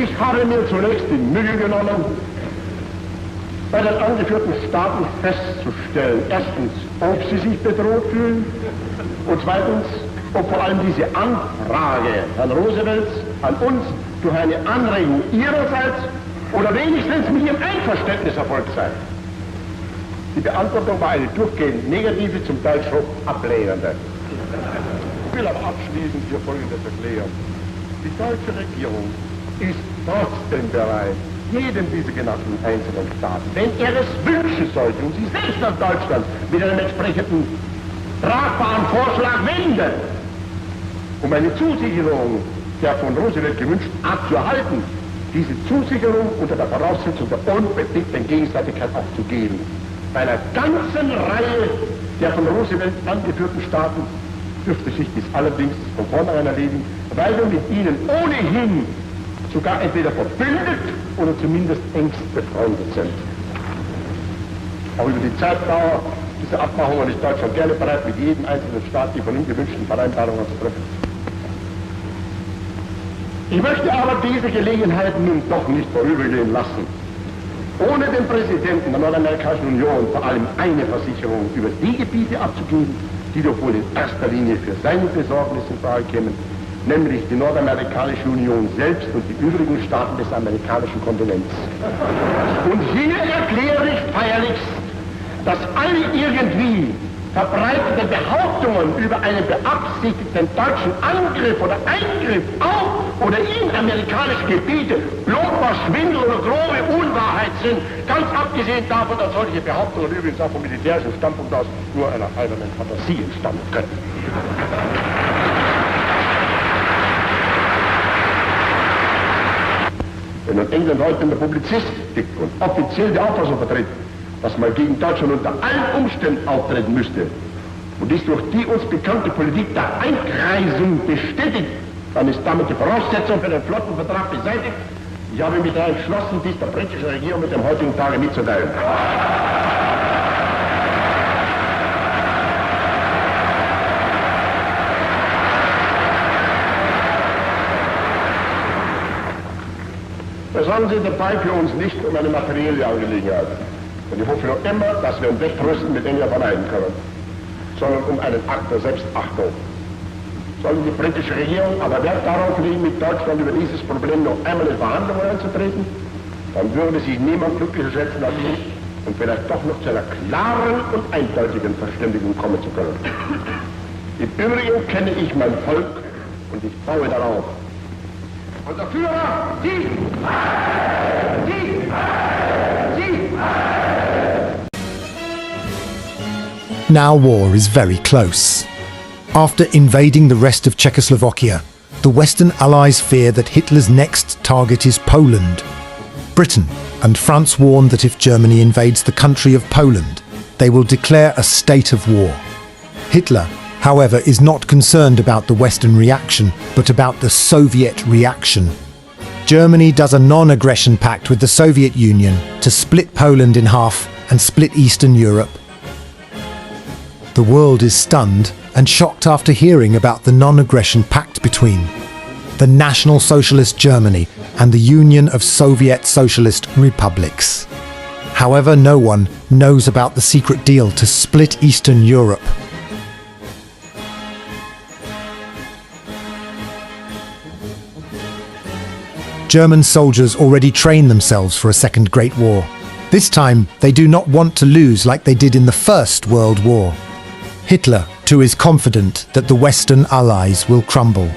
Ich habe mir zunächst die Mühe genommen, bei den angeführten Staaten festzustellen, erstens, ob sie sich bedroht fühlen und zweitens, ob vor allem diese Anfrage Herrn Roosevelts an uns durch eine Anregung ihrerseits oder wenigstens mit ihrem Einverständnis erfolgt sei. Die Beantwortung war eine durchgehend negative, zum Teil schroff ablehnende. Ich will aber abschließend hier Folgendes erklären. Die deutsche Regierung ist trotzdem bereit, jedem dieser genannten einzelnen Staaten, wenn er es wünschen sollte und sie selbst nach Deutschland mit einem entsprechenden tragbaren Vorschlag wendet, um eine Zusicherung der von Roosevelt gewünschten Art zu erhalten, diese Zusicherung unter der Voraussetzung der unbedingten Gegenseitigkeit auch zu geben. Bei einer ganzen Reihe der von Roosevelt angeführten Staaten dürfte sich dies allerdings von vornherein erledigen, weil wir mit ihnen ohnehin sogar entweder verbündet oder zumindest engst befreundet sind. Auch über die Zeitdauer dieser Abmachungen ist Deutschland gerne bereit, mit jedem einzelnen Staat die von ihm gewünschten Vereinbarungen zu treffen. Ich möchte aber diese Gelegenheit nun doch nicht vorübergehen lassen, ohne dem Präsidenten der Nordamerikanischen Union vor allem eine Versicherung über die Gebiete abzugeben, die doch wohl in erster Linie für seine Besorgnis in Frage kämen, nämlich die Nordamerikanische Union selbst und die übrigen Staaten des amerikanischen Kontinents. Und hier erkläre ich feierlichst, dass alle irgendwie verbreitete Behauptungen über einen beabsichtigten deutschen Angriff oder Eingriff auf oder in amerikanische Gebiete bloßer Schwindel oder grobe Unwahrheit sind, ganz abgesehen davon, dass solche Behauptungen übrigens auch vom militärischen Standpunkt aus nur einer eisernen Fantasie entstammen können. Wenn nun England heute in der Publizistik und offiziell die Auffassung vertritt, dass man gegen Deutschland unter allen Umständen auftreten müsste und dies durch die uns bekannte Politik der Einkreisung bestätigt, dann ist damit die Voraussetzung für den Flottenvertrag beseitigt. Ich habe mich da entschlossen, dies der britischen Regierung mit dem heutigen Tage mitzuteilen. Es handelt sich dabei für uns nicht um eine materielle Angelegenheit. Und ich hoffe noch immer, dass wir ein Wettrüsten mit England vermeiden können, sondern um einen Akt der Selbstachtung. Sollte die britische Regierung aber Wert darauf legen, mit Deutschland über dieses Problem noch einmal in Verhandlungen einzutreten, dann würde sich niemand glücklicher schätzen als ich und vielleicht doch noch zu einer klaren und eindeutigen Verständigung kommen zu können. Im Übrigen kenne ich mein Volk und ich baue darauf. Und der Führer, Sie! Sie! Sie! Now war is very close. After invading the rest of Czechoslovakia, the Western Allies fear that Hitler's next target is Poland. Britain and France warn that if Germany invades the country of Poland, they will declare a state of war. Hitler, however, is not concerned about the Western reaction, but about the Soviet reaction. Germany does a non-aggression pact with the Soviet Union to split Poland in half and split Eastern Europe. The world is stunned and shocked after hearing about the non-aggression pact between the National Socialist Germany and the Union of Soviet Socialist Republics. However, no one knows about the secret deal to split Eastern Europe. German soldiers already train themselves for a second Great War. This time, they do not want to lose like they did in the First World War. Hitler, too, is confident that the Western Allies will crumble,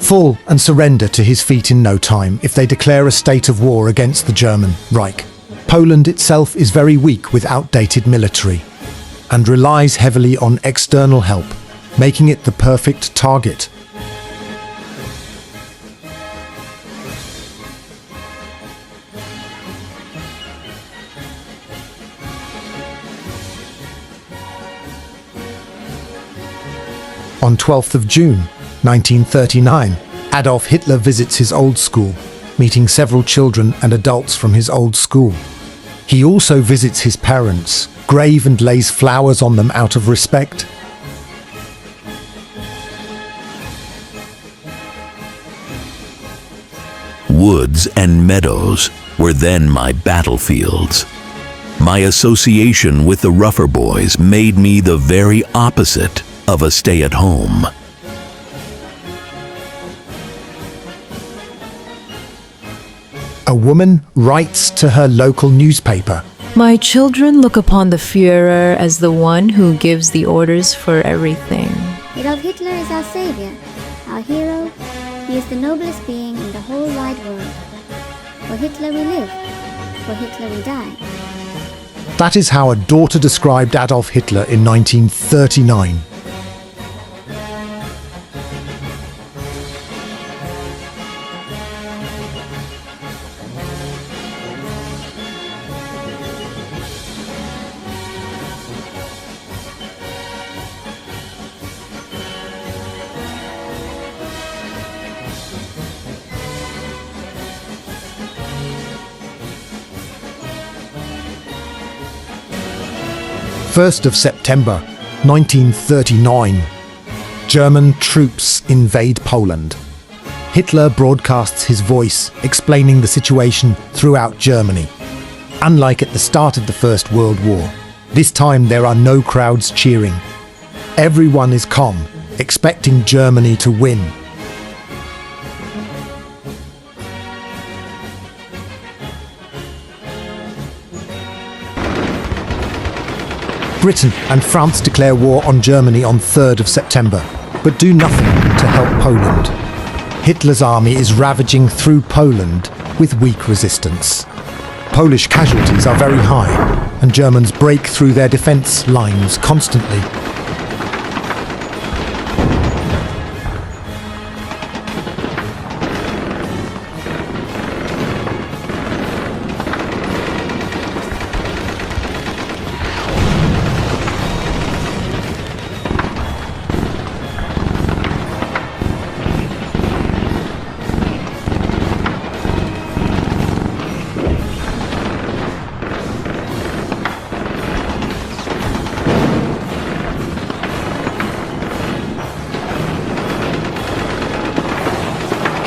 fall and surrender to his feet in no time if they declare a state of war against the German Reich. Poland itself is very weak with outdated military and relies heavily on external help, making it the perfect target. On 12th of June, 1939, Adolf Hitler visits his old school, meeting several children and adults from his old school. He also visits his parents' grave and lays flowers on them out of respect. Woods and meadows were then my battlefields. My association with the rougher boys made me the very opposite of a stay-at-home. A woman writes to her local newspaper. My children look upon the Führer as the one who gives the orders for everything. Adolf Hitler is our savior, our hero. He is the noblest being in the whole wide world. For Hitler we live, for Hitler we die. That is how a daughter described Adolf Hitler in 1939. 1st of September 1939. German troops invade Poland. Hitler broadcasts his voice explaining the situation throughout Germany. Unlike at the start of the First World War, this time there are no crowds cheering. Everyone is calm, expecting Germany to win. Britain and France declare war on Germany on 3rd of September, but do nothing to help Poland. Hitler's army is ravaging through Poland with weak resistance. Polish casualties are very high, and Germans break through their defence lines constantly.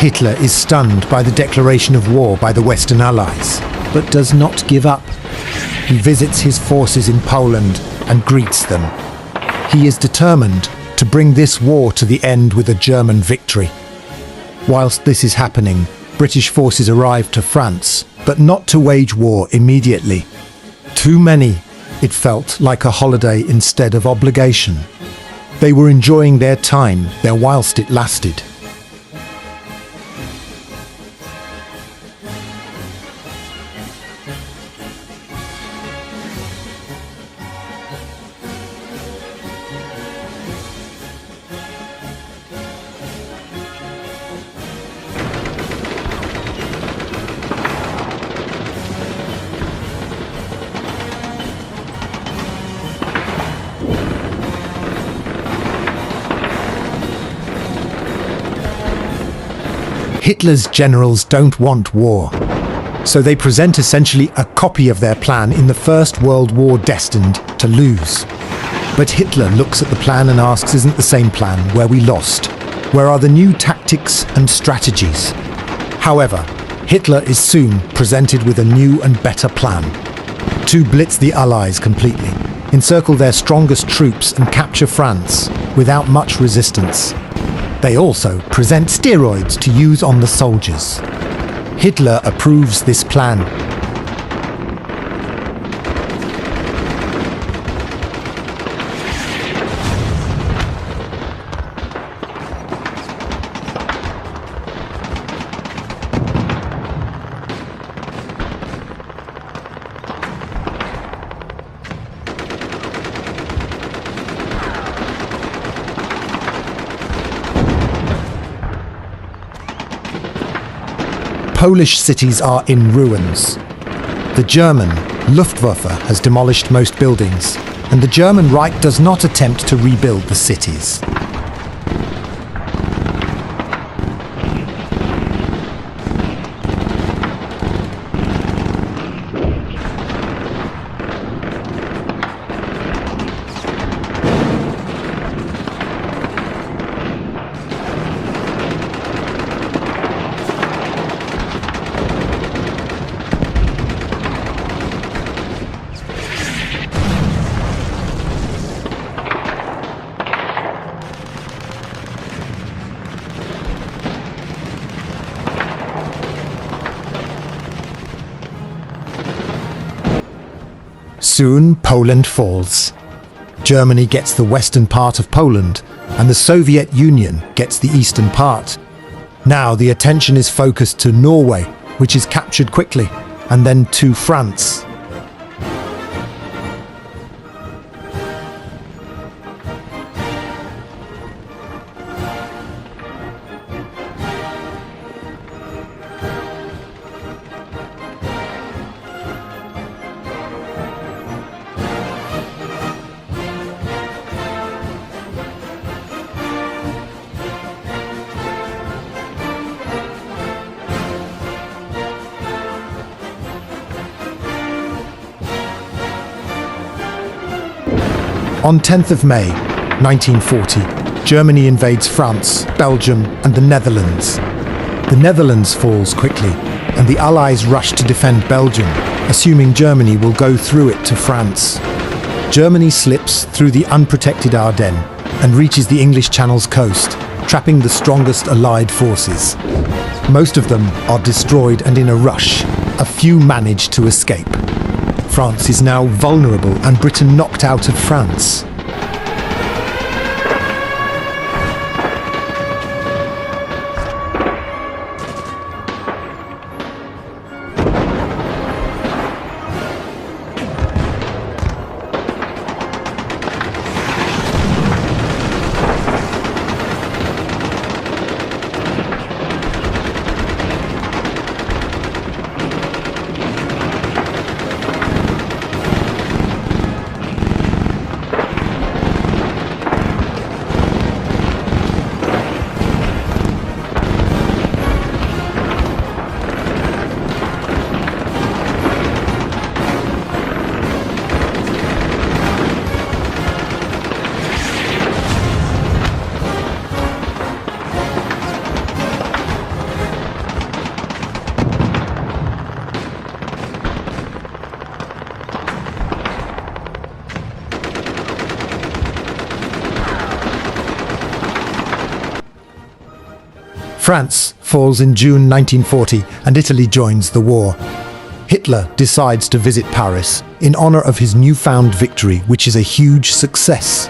Hitler is stunned by the declaration of war by the Western Allies, but does not give up. He visits his forces in Poland and greets them. He is determined to bring this war to the end with a German victory. Whilst this is happening, British forces arrive to France, but not to wage war immediately. Too many, it felt like a holiday instead of obligation. They were enjoying their time there whilst it lasted. Hitler's generals don't want war, so they present essentially a copy of their plan in the First World War destined to lose. But Hitler looks at the plan and asks, isn't the same plan where we lost? Where are the new tactics and strategies? However, Hitler is soon presented with a new and better plan. To blitz the Allies completely, encircle their strongest troops and capture France without much resistance. They also present steroids to use on the soldiers. Hitler approves this plan. Polish cities are in ruins. The German Luftwaffe has demolished most buildings, and the German Reich does not attempt to rebuild the cities. Soon Poland falls. Germany gets the western part of Poland, and the Soviet Union gets the eastern part. Now the attention is focused to Norway, which is captured quickly, and then to France. On 10th of May, 1940, Germany invades France, Belgium, and the Netherlands. The Netherlands falls quickly, and the Allies rush to defend Belgium, assuming Germany will go through it to France. Germany slips through the unprotected Ardennes and reaches the English Channel's coast, trapping the strongest Allied forces. Most of them are destroyed, and in a rush, a few manage to escape. France is now vulnerable and Britain knocked out of France. France falls in June 1940 and Italy joins the war. Hitler decides to visit Paris in honor of his newfound victory, which is a huge success.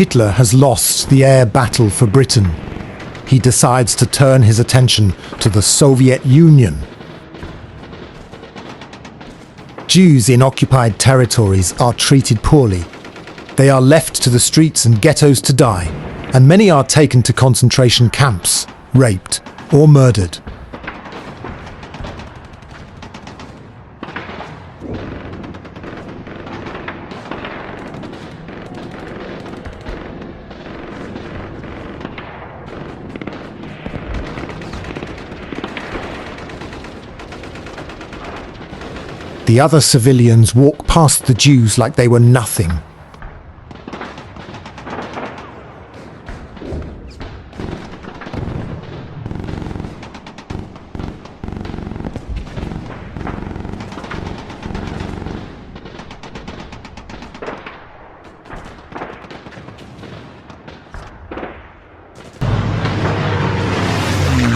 Hitler has lost the air battle for Britain, he decides to turn his attention to the Soviet Union. Jews in occupied territories are treated poorly. They are left to the streets and ghettos to die, and many are taken to concentration camps, raped or murdered. The other civilians walk past the Jews like they were nothing.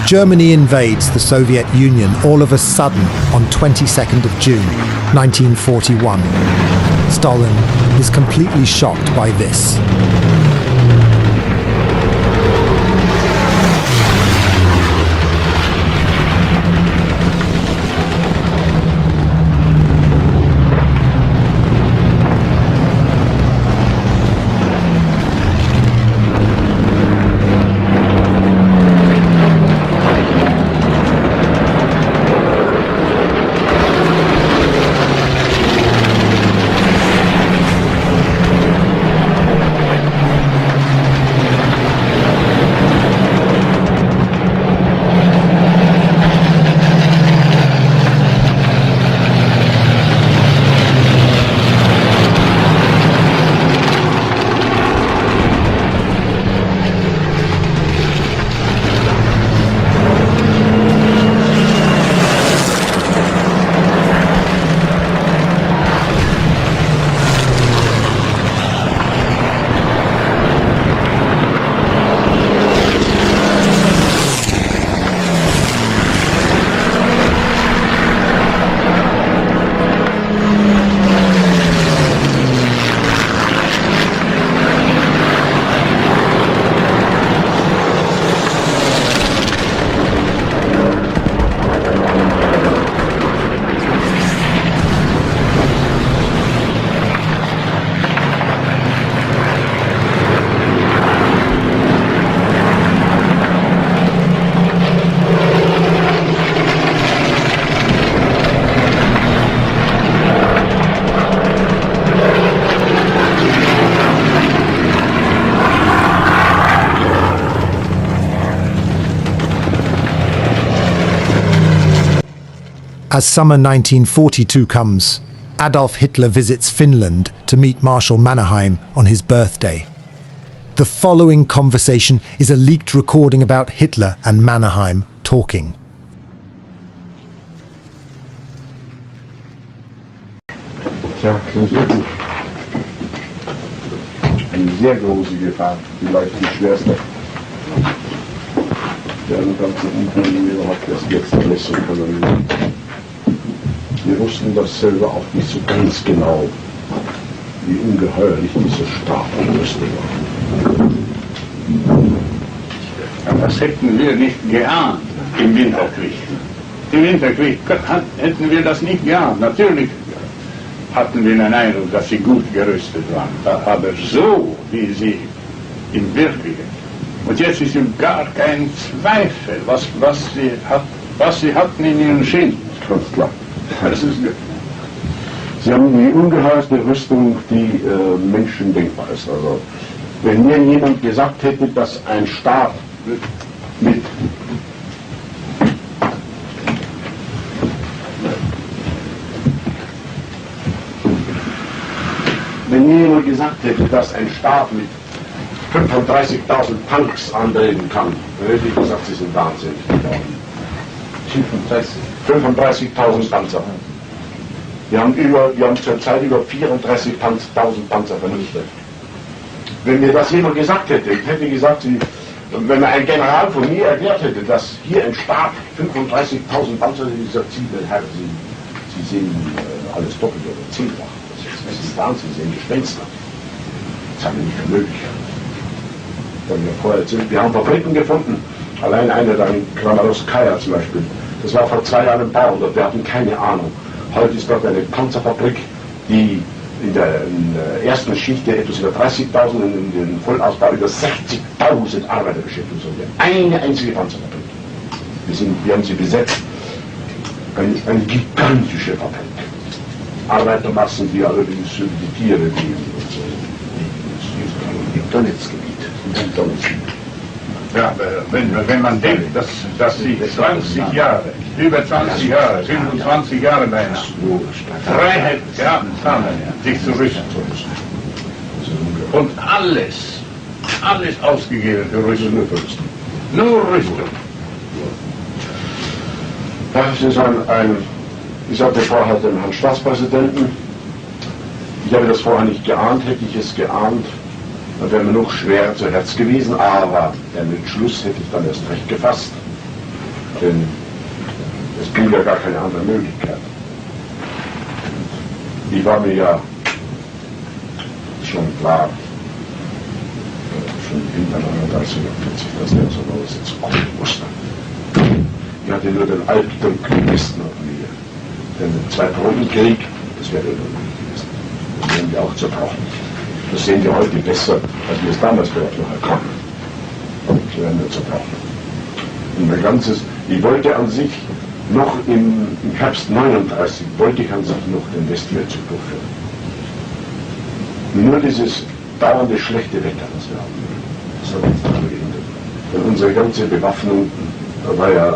Germany invades the Soviet Union all of a sudden on 22nd of June, 1941. Stalin is completely shocked by this. As summer 1942 comes, Adolf Hitler visits Finland to meet Marshal Mannerheim on his birthday. The following conversation is a leaked recording about Hitler and Mannerheim talking. Tja, das ist eine sehr große Gefahr, vielleicht die schwerste. Der ganze Umfang hat das jetzt messen können. Wir wussten das selber auch nicht so ganz genau, wie ungeheuerlich diese Strafanrüstung war. Das hätten wir nicht geahnt im Winterkrieg. Im Winterkrieg hätten wir das nicht geahnt. Natürlich hatten wir den Eindruck, dass sie gut gerüstet waren. Aber so, wie sie in Wirklichkeit. Und jetzt ist ihm gar kein Zweifel, was sie hatten in ihren Schienen. Ganz klar. Sie haben die ungeheuerste Rüstung, die Menschen denkbar ist. Also, wenn mir jemand gesagt hätte, dass ein Staat mit Wenn mir jemand gesagt hätte, dass ein Staat mit 35.000 Tanks antreten kann, dann hätte ich gesagt, sie sind wahnsinnig. 35.000 Panzer. Wir haben zurzeit über 34.000 Panzer vernichtet. Wenn mir das jemand gesagt hätte, ich hätte gesagt, wenn mir ein General von mir erklärt hätte, dass hier ein Staat 35.000 Panzer, ich gesagt, Herr, Sie sehen alles doppelt oder zehnfach. Das ist Wahnsinn, Sie sehen Gespenster. Das haben wir nicht für möglich. habe ich ja vorher erzählt, wir haben Fabriken gefunden, allein eine da in Kramarowskaja zum Beispiel, das war vor 2 Jahren Bau, dort, wir hatten keine Ahnung. Heute ist dort eine Panzerfabrik, die in der ersten Schicht etwas über 30.000 und in den Vollausbau über 60.000 Arbeiter beschäftigt sind. Eine einzige Panzerfabrik. Wir haben sie besetzt. Eine gigantische Fabrik. Arbeitermassen, die allerdings über die Tiere leben. Im Donetsk-Gebiet. Ja, wenn man denkt, dass sie 20 Jahre, über 20 Jahre, 25 Jahre beinahe, Freiheit gehabt haben, sich zu rüsten. Und alles ausgegeben für Rüstung. Nur Rüstung. Das ist ich sagte vorher dem Herrn Staatspräsidenten, ich habe das vorher nicht geahnt, hätte ich es geahnt, dann wäre mir noch schwer zu Herz gewesen, aber den Entschluss hätte ich dann erst recht gefasst, denn es ging ja gar keine andere Möglichkeit. Ich war mir ja schon klar, schon im Winter 39 oder 40, dass der so los jetzt kommen musste. Ich hatte nur den alten Westen auf mir. Denn der Zweitfrontenkrieg, das wäre gewesen. Das werden wir auch zerbrochen. Das sehen wir heute besser, als wir es damals vielleicht noch erkannten. Das werden wir zerbrochen. Und mein ganzes, ich wollte an sich noch im Herbst 39, wollte ich an sich noch den Westfeldzug durchführen. Nur dieses dauernde schlechte Wetter, das wir haben, das hat uns daran gehindert. Denn unsere ganze Bewaffnung war ja,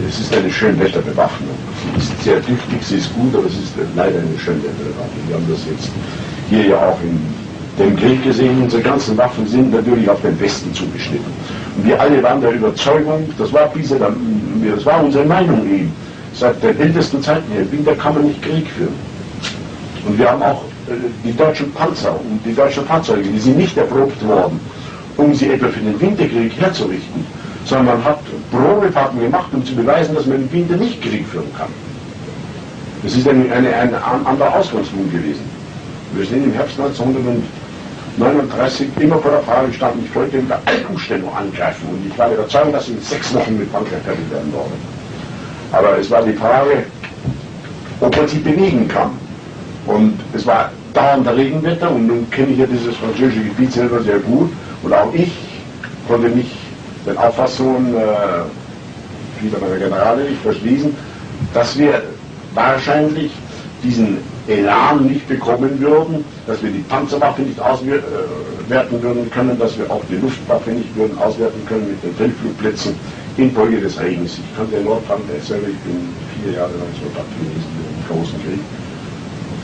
es ist eine Schönwetterbewaffnung. Sie ist sehr tüchtig, sie ist gut, aber es ist leider eine Schönwetterbewaffnung. Wir haben das jetzt hier ja auch in dem Krieg gesehen. Unsere ganzen Waffen sind natürlich auf den Westen zugeschnitten. Und wir alle waren der Überzeugung, das war unsere Meinung eben, seit den ältesten Zeiten her, im Winter kann man nicht Krieg führen. Und wir haben auch die deutschen Panzer und die deutschen Fahrzeuge, die sind nicht erprobt worden, um sie etwa für den Winterkrieg herzurichten, sondern man hat Probefahrten gemacht, um zu beweisen, dass man im Winter nicht Krieg führen kann. Das ist ein anderer Ausgangspunkt gewesen. Wir sind im Herbst 1939 immer vor der Frage gestanden, ich wollte in der Altumstellung angreifen und ich war überzeugt, dass in 6 Wochen mit Frankreich fertig werden würde. Aber es war die Frage, ob man sich bewegen kann. Und es war dauernder Regenwetter und nun kenne ich ja dieses französische Gebiet selber sehr gut und auch ich konnte mich den Auffassungen vieler meiner Generale nicht verschließen, dass wir wahrscheinlich diesen Elan nicht bekommen würden, dass wir die Panzerwaffe nicht auswerten würden können, dass wir auch die Luftwaffe nicht würden auswerten können mit den Feldflugplätzen infolge des Regens. Ich kannte den Nordfranken selber, ich bin 4 Jahre lang Soldat gewesen im Großen Krieg.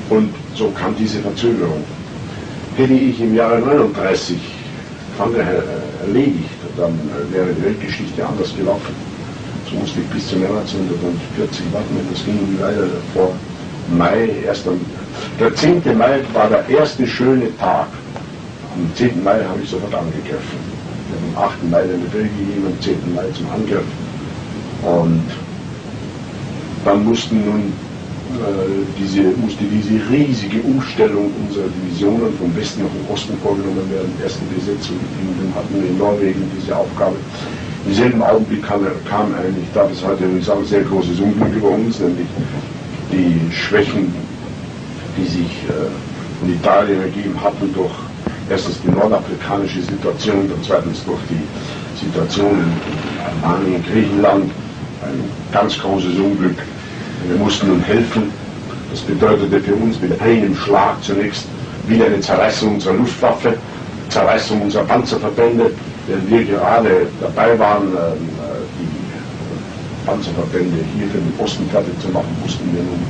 Und so kam diese Verzögerung. Hätte ich im Jahre 39 Frankreich erledigt, dann wäre die Weltgeschichte anders gelaufen. So musste ich bis zum Jahr 1940 warten, das ging leider vor Mai, der 10. Mai war der erste schöne Tag. Am 10. Mai habe ich sofort angegriffen. Wir haben am 8. Mai den Befehl gegeben, am 10. Mai zum Angriff. Und dann musste diese riesige Umstellung unserer Divisionen vom Westen nach dem Osten vorgenommen werden. Die erste Besetzung hatten wir in Norwegen diese Aufgabe. Im selben Augenblick kam eigentlich, ich darf es heute nicht sagen, sehr großes Unglück über uns, nämlich die Schwächen, die sich in Italien ergeben hatten durch erstens die nordafrikanische Situation und zweitens durch die Situation in Albanien, Griechenland, ein ganz großes Unglück. Wir mussten nun helfen. Das bedeutete für uns mit einem Schlag zunächst wieder eine Zerreißung unserer Luftwaffe, Zerreißung unserer Panzerverbände. Wenn wir gerade dabei waren, die Panzerverbände hier für den Osten fertig zu machen, mussten wir nun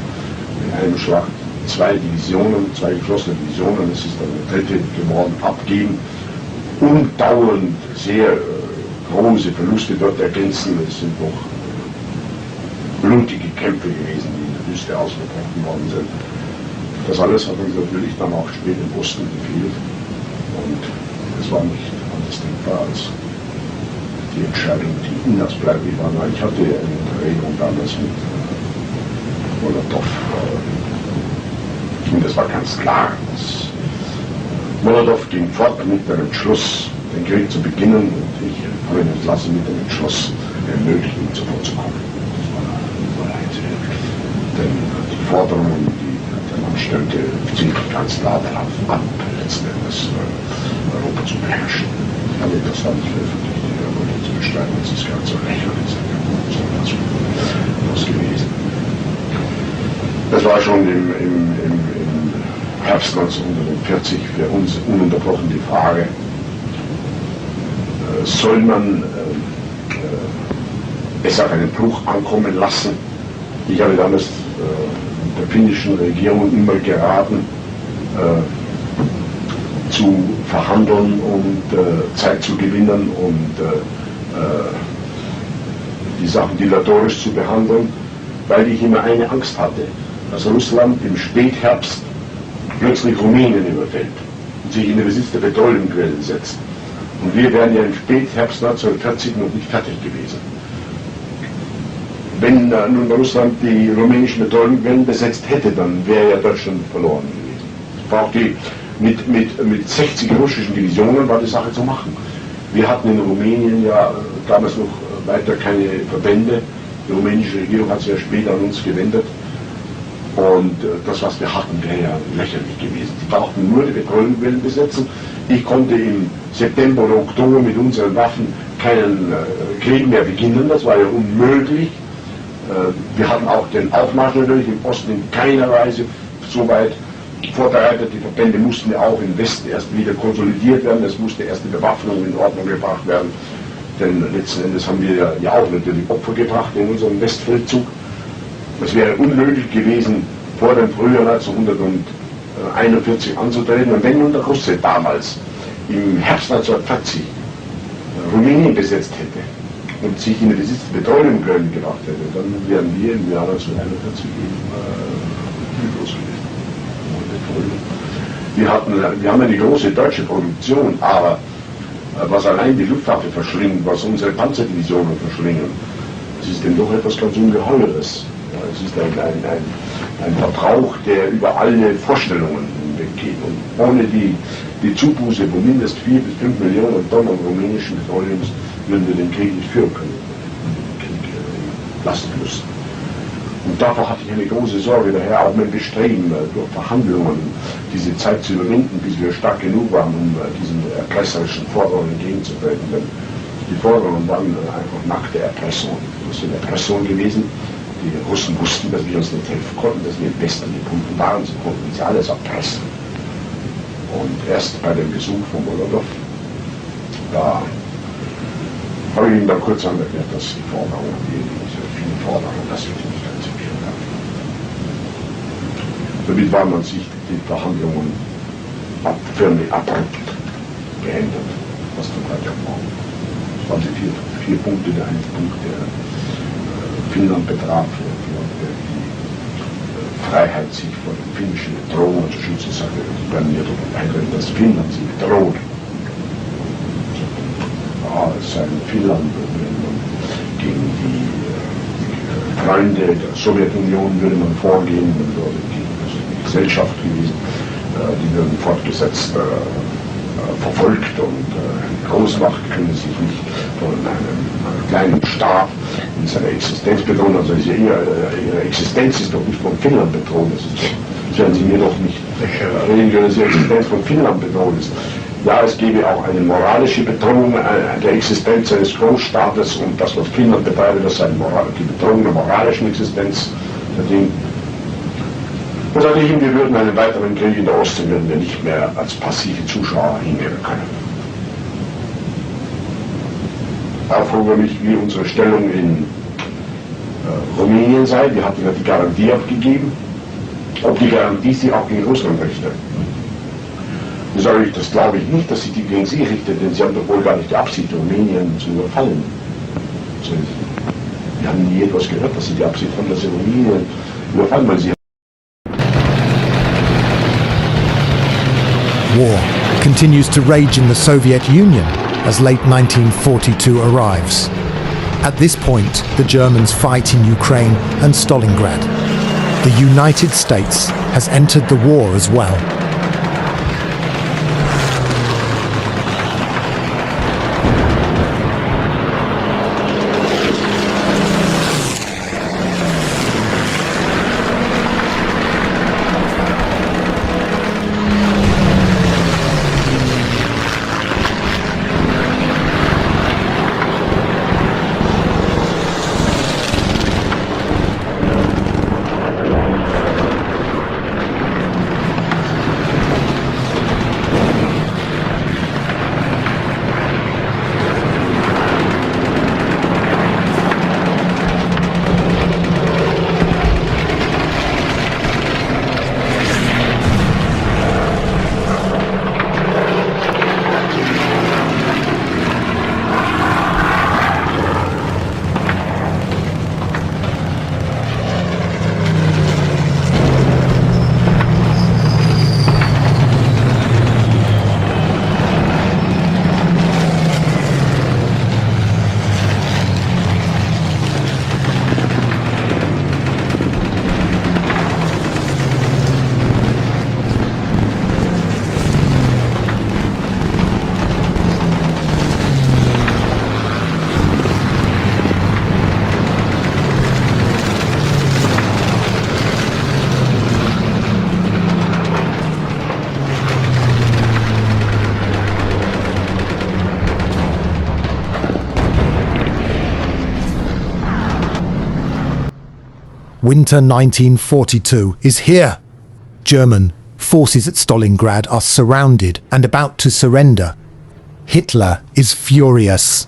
in einem Schlag 2 Divisionen, 2 geschlossene Divisionen, es ist dann eine 3. geworden, abgeben und dauernd sehr große Verluste dort ergänzen. Es sind doch blutige Kämpfe gewesen, die in der Wüste ausgebrochen worden sind. Das alles hat uns natürlich dann auch spät im Osten gefehlt und es war nicht anders denkbar als die Entscheidung, die unausbleiblich war. Ich hatte eine Unterredung damals mit Molotow und das war ganz klar, dass Molotow ging fort mit dem Entschluss, den Krieg zu beginnen, und ich habe ihn entlassen mit dem Entschluss, wenn möglich, ihm zuvorzukommen. Das war der einzige. Denn die Forderungen, die der Mann stellte, zielten ganz klar darauf ab, letzten Endes Europa zu beherrschen. Ich habe das dann nicht veröffentlicht, er wollte zu bestreiten, das ist ganz so lächerlich, das gewesen. Das war schon im Herbst 1940 für uns ununterbrochen die Frage, soll man es auf einen Bruch ankommen lassen? Ich habe damals der finnischen Regierung immer geraten, zu verhandeln und Zeit zu gewinnen und die Sachen dilatorisch zu behandeln, weil ich immer eine Angst hatte, dass Russland im Spätherbst plötzlich Rumänien überfällt und sich in den Besitz der Petroleumquellen setzt. Und wir wären ja im Spätherbst 1940 noch nicht fertig gewesen. Wenn nun Russland die rumänischen Petroleumquellen besetzt hätte, dann wäre ja Deutschland verloren gewesen. Es war auch mit 60 russischen Divisionen war die Sache zu machen. Wir hatten in Rumänien ja damals noch weiter keine Verbände. Die rumänische Regierung hat sich ja später an uns gewendet. Und das, was wir hatten, wäre ja lächerlich gewesen. Sie brauchten nur die Petroleumquellen besetzen. Ich konnte im September oder Oktober mit unseren Waffen keinen Krieg mehr beginnen. Das war ja unmöglich. Wir hatten auch den Aufmarsch natürlich im Osten in keiner Weise so weit vorbereitet. Die Verbände mussten ja auch im Westen erst wieder konsolidiert werden. Es musste erst die Bewaffnung in Ordnung gebracht werden. Denn letzten Endes haben wir ja auch natürlich Opfer gebracht in unserem Westfeldzug. Es wäre unmöglich gewesen, vor dem Frühjahr 1941 anzutreten. Und wenn nun der Russe damals im Herbst 1940 Rumänien besetzt hätte und sich in den Besitz der Petroleumquellen gebracht hätte, dann wären wir im Jahr 1941 hilflos gewesen. Wir haben eine große deutsche Produktion, aber was allein die Luftwaffe verschlingt, was unsere Panzerdivisionen verschlingen, das ist denn doch etwas ganz Ungeheures. Es ist ein Verbrauch, der über alle Vorstellungen hinweggeht. Und ohne die Zubuße von mindestens 4 bis 5 Millionen Tonnen rumänischen Petroleums würden wir den Krieg nicht führen können. Den Krieg lassen müssen. Und davor hatte ich eine große Sorge, daher auch mein Bestreben, durch Verhandlungen diese Zeit zu überwinden, bis wir stark genug waren, um diesen erpresserischen Forderungen entgegenzutreten. Denn die Forderungen waren einfach nackte Erpressung. Das ist eine Erpressung gewesen. Die Russen wussten, dass wir uns nicht helfen konnten, dass wir im Westen gebunden waren. Sie konnten uns alles erpressen. Und erst bei dem Besuch von Molotow, da habe ich ihm dann kurz erklärt, dass die Forderungen, diese vielen Forderungen, dass wir die nicht akzeptieren haben. Damit waren an sich die Verhandlungen förmlich abrupt beendet, was von heute auf morgen. Es waren die vier Punkte, der eine Punkt, der Finnland betraf, die Freiheit, sich vor den finnischen Bedrohungen zu schützen, sagte, ich werde mir darüber einreden, dass Finnland sie bedroht. Ja, es sei in Finnland, wenn man gegen die Freunde der Sowjetunion würde man vorgehen, dann würde die Gesellschaft gewesen, die würden fortgesetzt verfolgt und Großmacht können sich nicht von einem kleinen Staat in seiner Existenz bedrohen. Also ihre Existenz ist doch nicht von Finnland bedroht. Das werden Sie mir doch nicht reden können, dass ihre Existenz von Finnland bedroht ist. Ja, es gäbe auch eine moralische Bedrohung der Existenz eines Großstaates und das, was Finnland betreibt, das ist die Bedrohung der moralischen Existenz der Dinge. Da sage ich ihm, wir würden einen weiteren Krieg in der Ostsee würden wir nicht mehr als passive Zuschauer hinnehmen können. Er fragte mich, wie unsere Stellung in Rumänien sei. Wir hatten ja die Garantie abgegeben, ob die Garantie sich auch gegen Russland richtet. Da sage ich, das glaube ich nicht, dass sie die gegen sie richtet, denn sie haben doch wohl gar nicht die Absicht, Rumänien zu überfallen. Wir haben nie etwas gehört, dass sie die Absicht haben, dass sie Rumänien überfallen, weil sie War continues to rage in the Soviet Union as late 1942 arrives. At this point, the Germans fight in Ukraine and Stalingrad. The United States has entered the war as well. Winter 1942 is here. German forces at Stalingrad are surrounded and about to surrender. Hitler is furious.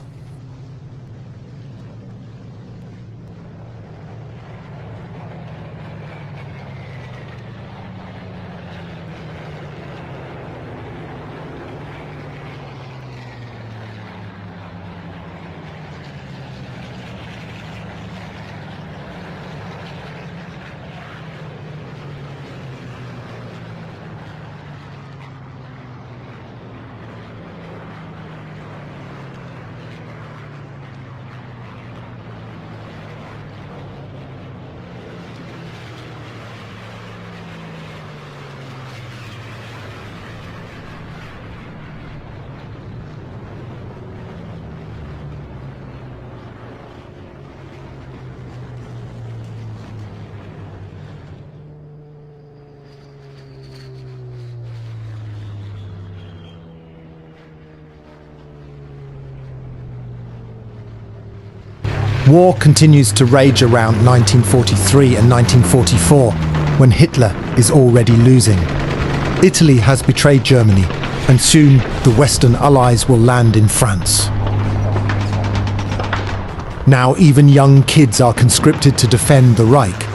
War continues to rage around 1943 and 1944, when Hitler is already losing. Italy has betrayed Germany, and soon the Western Allies will land in France. Now even young kids are conscripted to defend the Reich.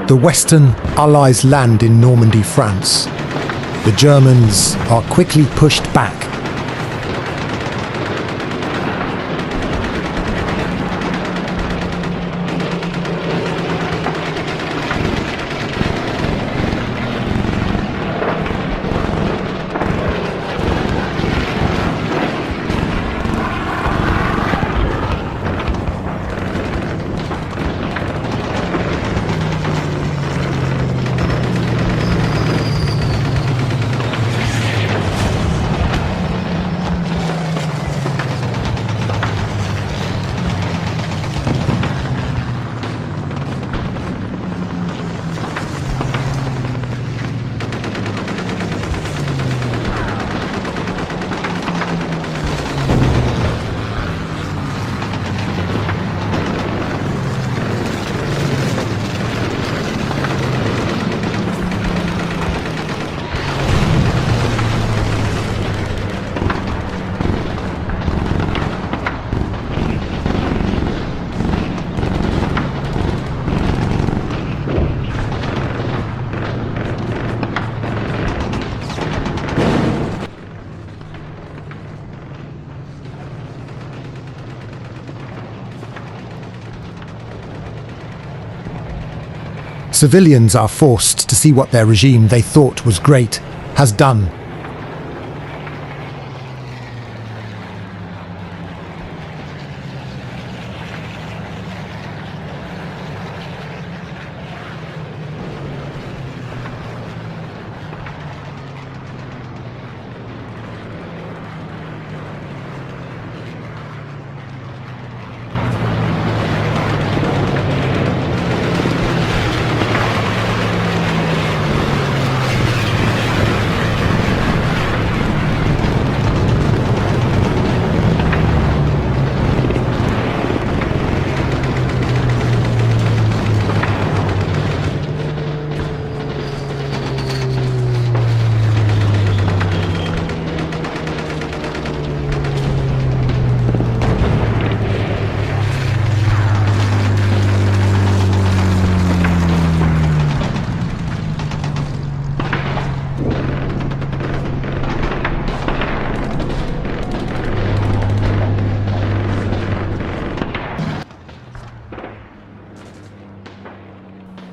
The Western Allies land in Normandy, France. The Germans are quickly pushed back. Civilians are forced to see what their regime they thought was great has done.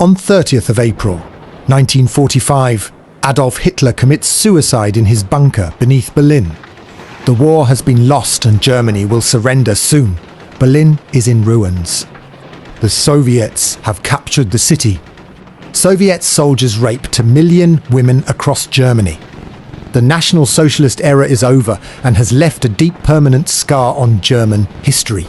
On 30th of April, 1945, Adolf Hitler commits suicide in his bunker beneath Berlin. The war has been lost and Germany will surrender soon. Berlin is in ruins. The Soviets have captured the city. Soviet soldiers raped a million women across Germany. The National Socialist era is over and has left a deep permanent scar on German history.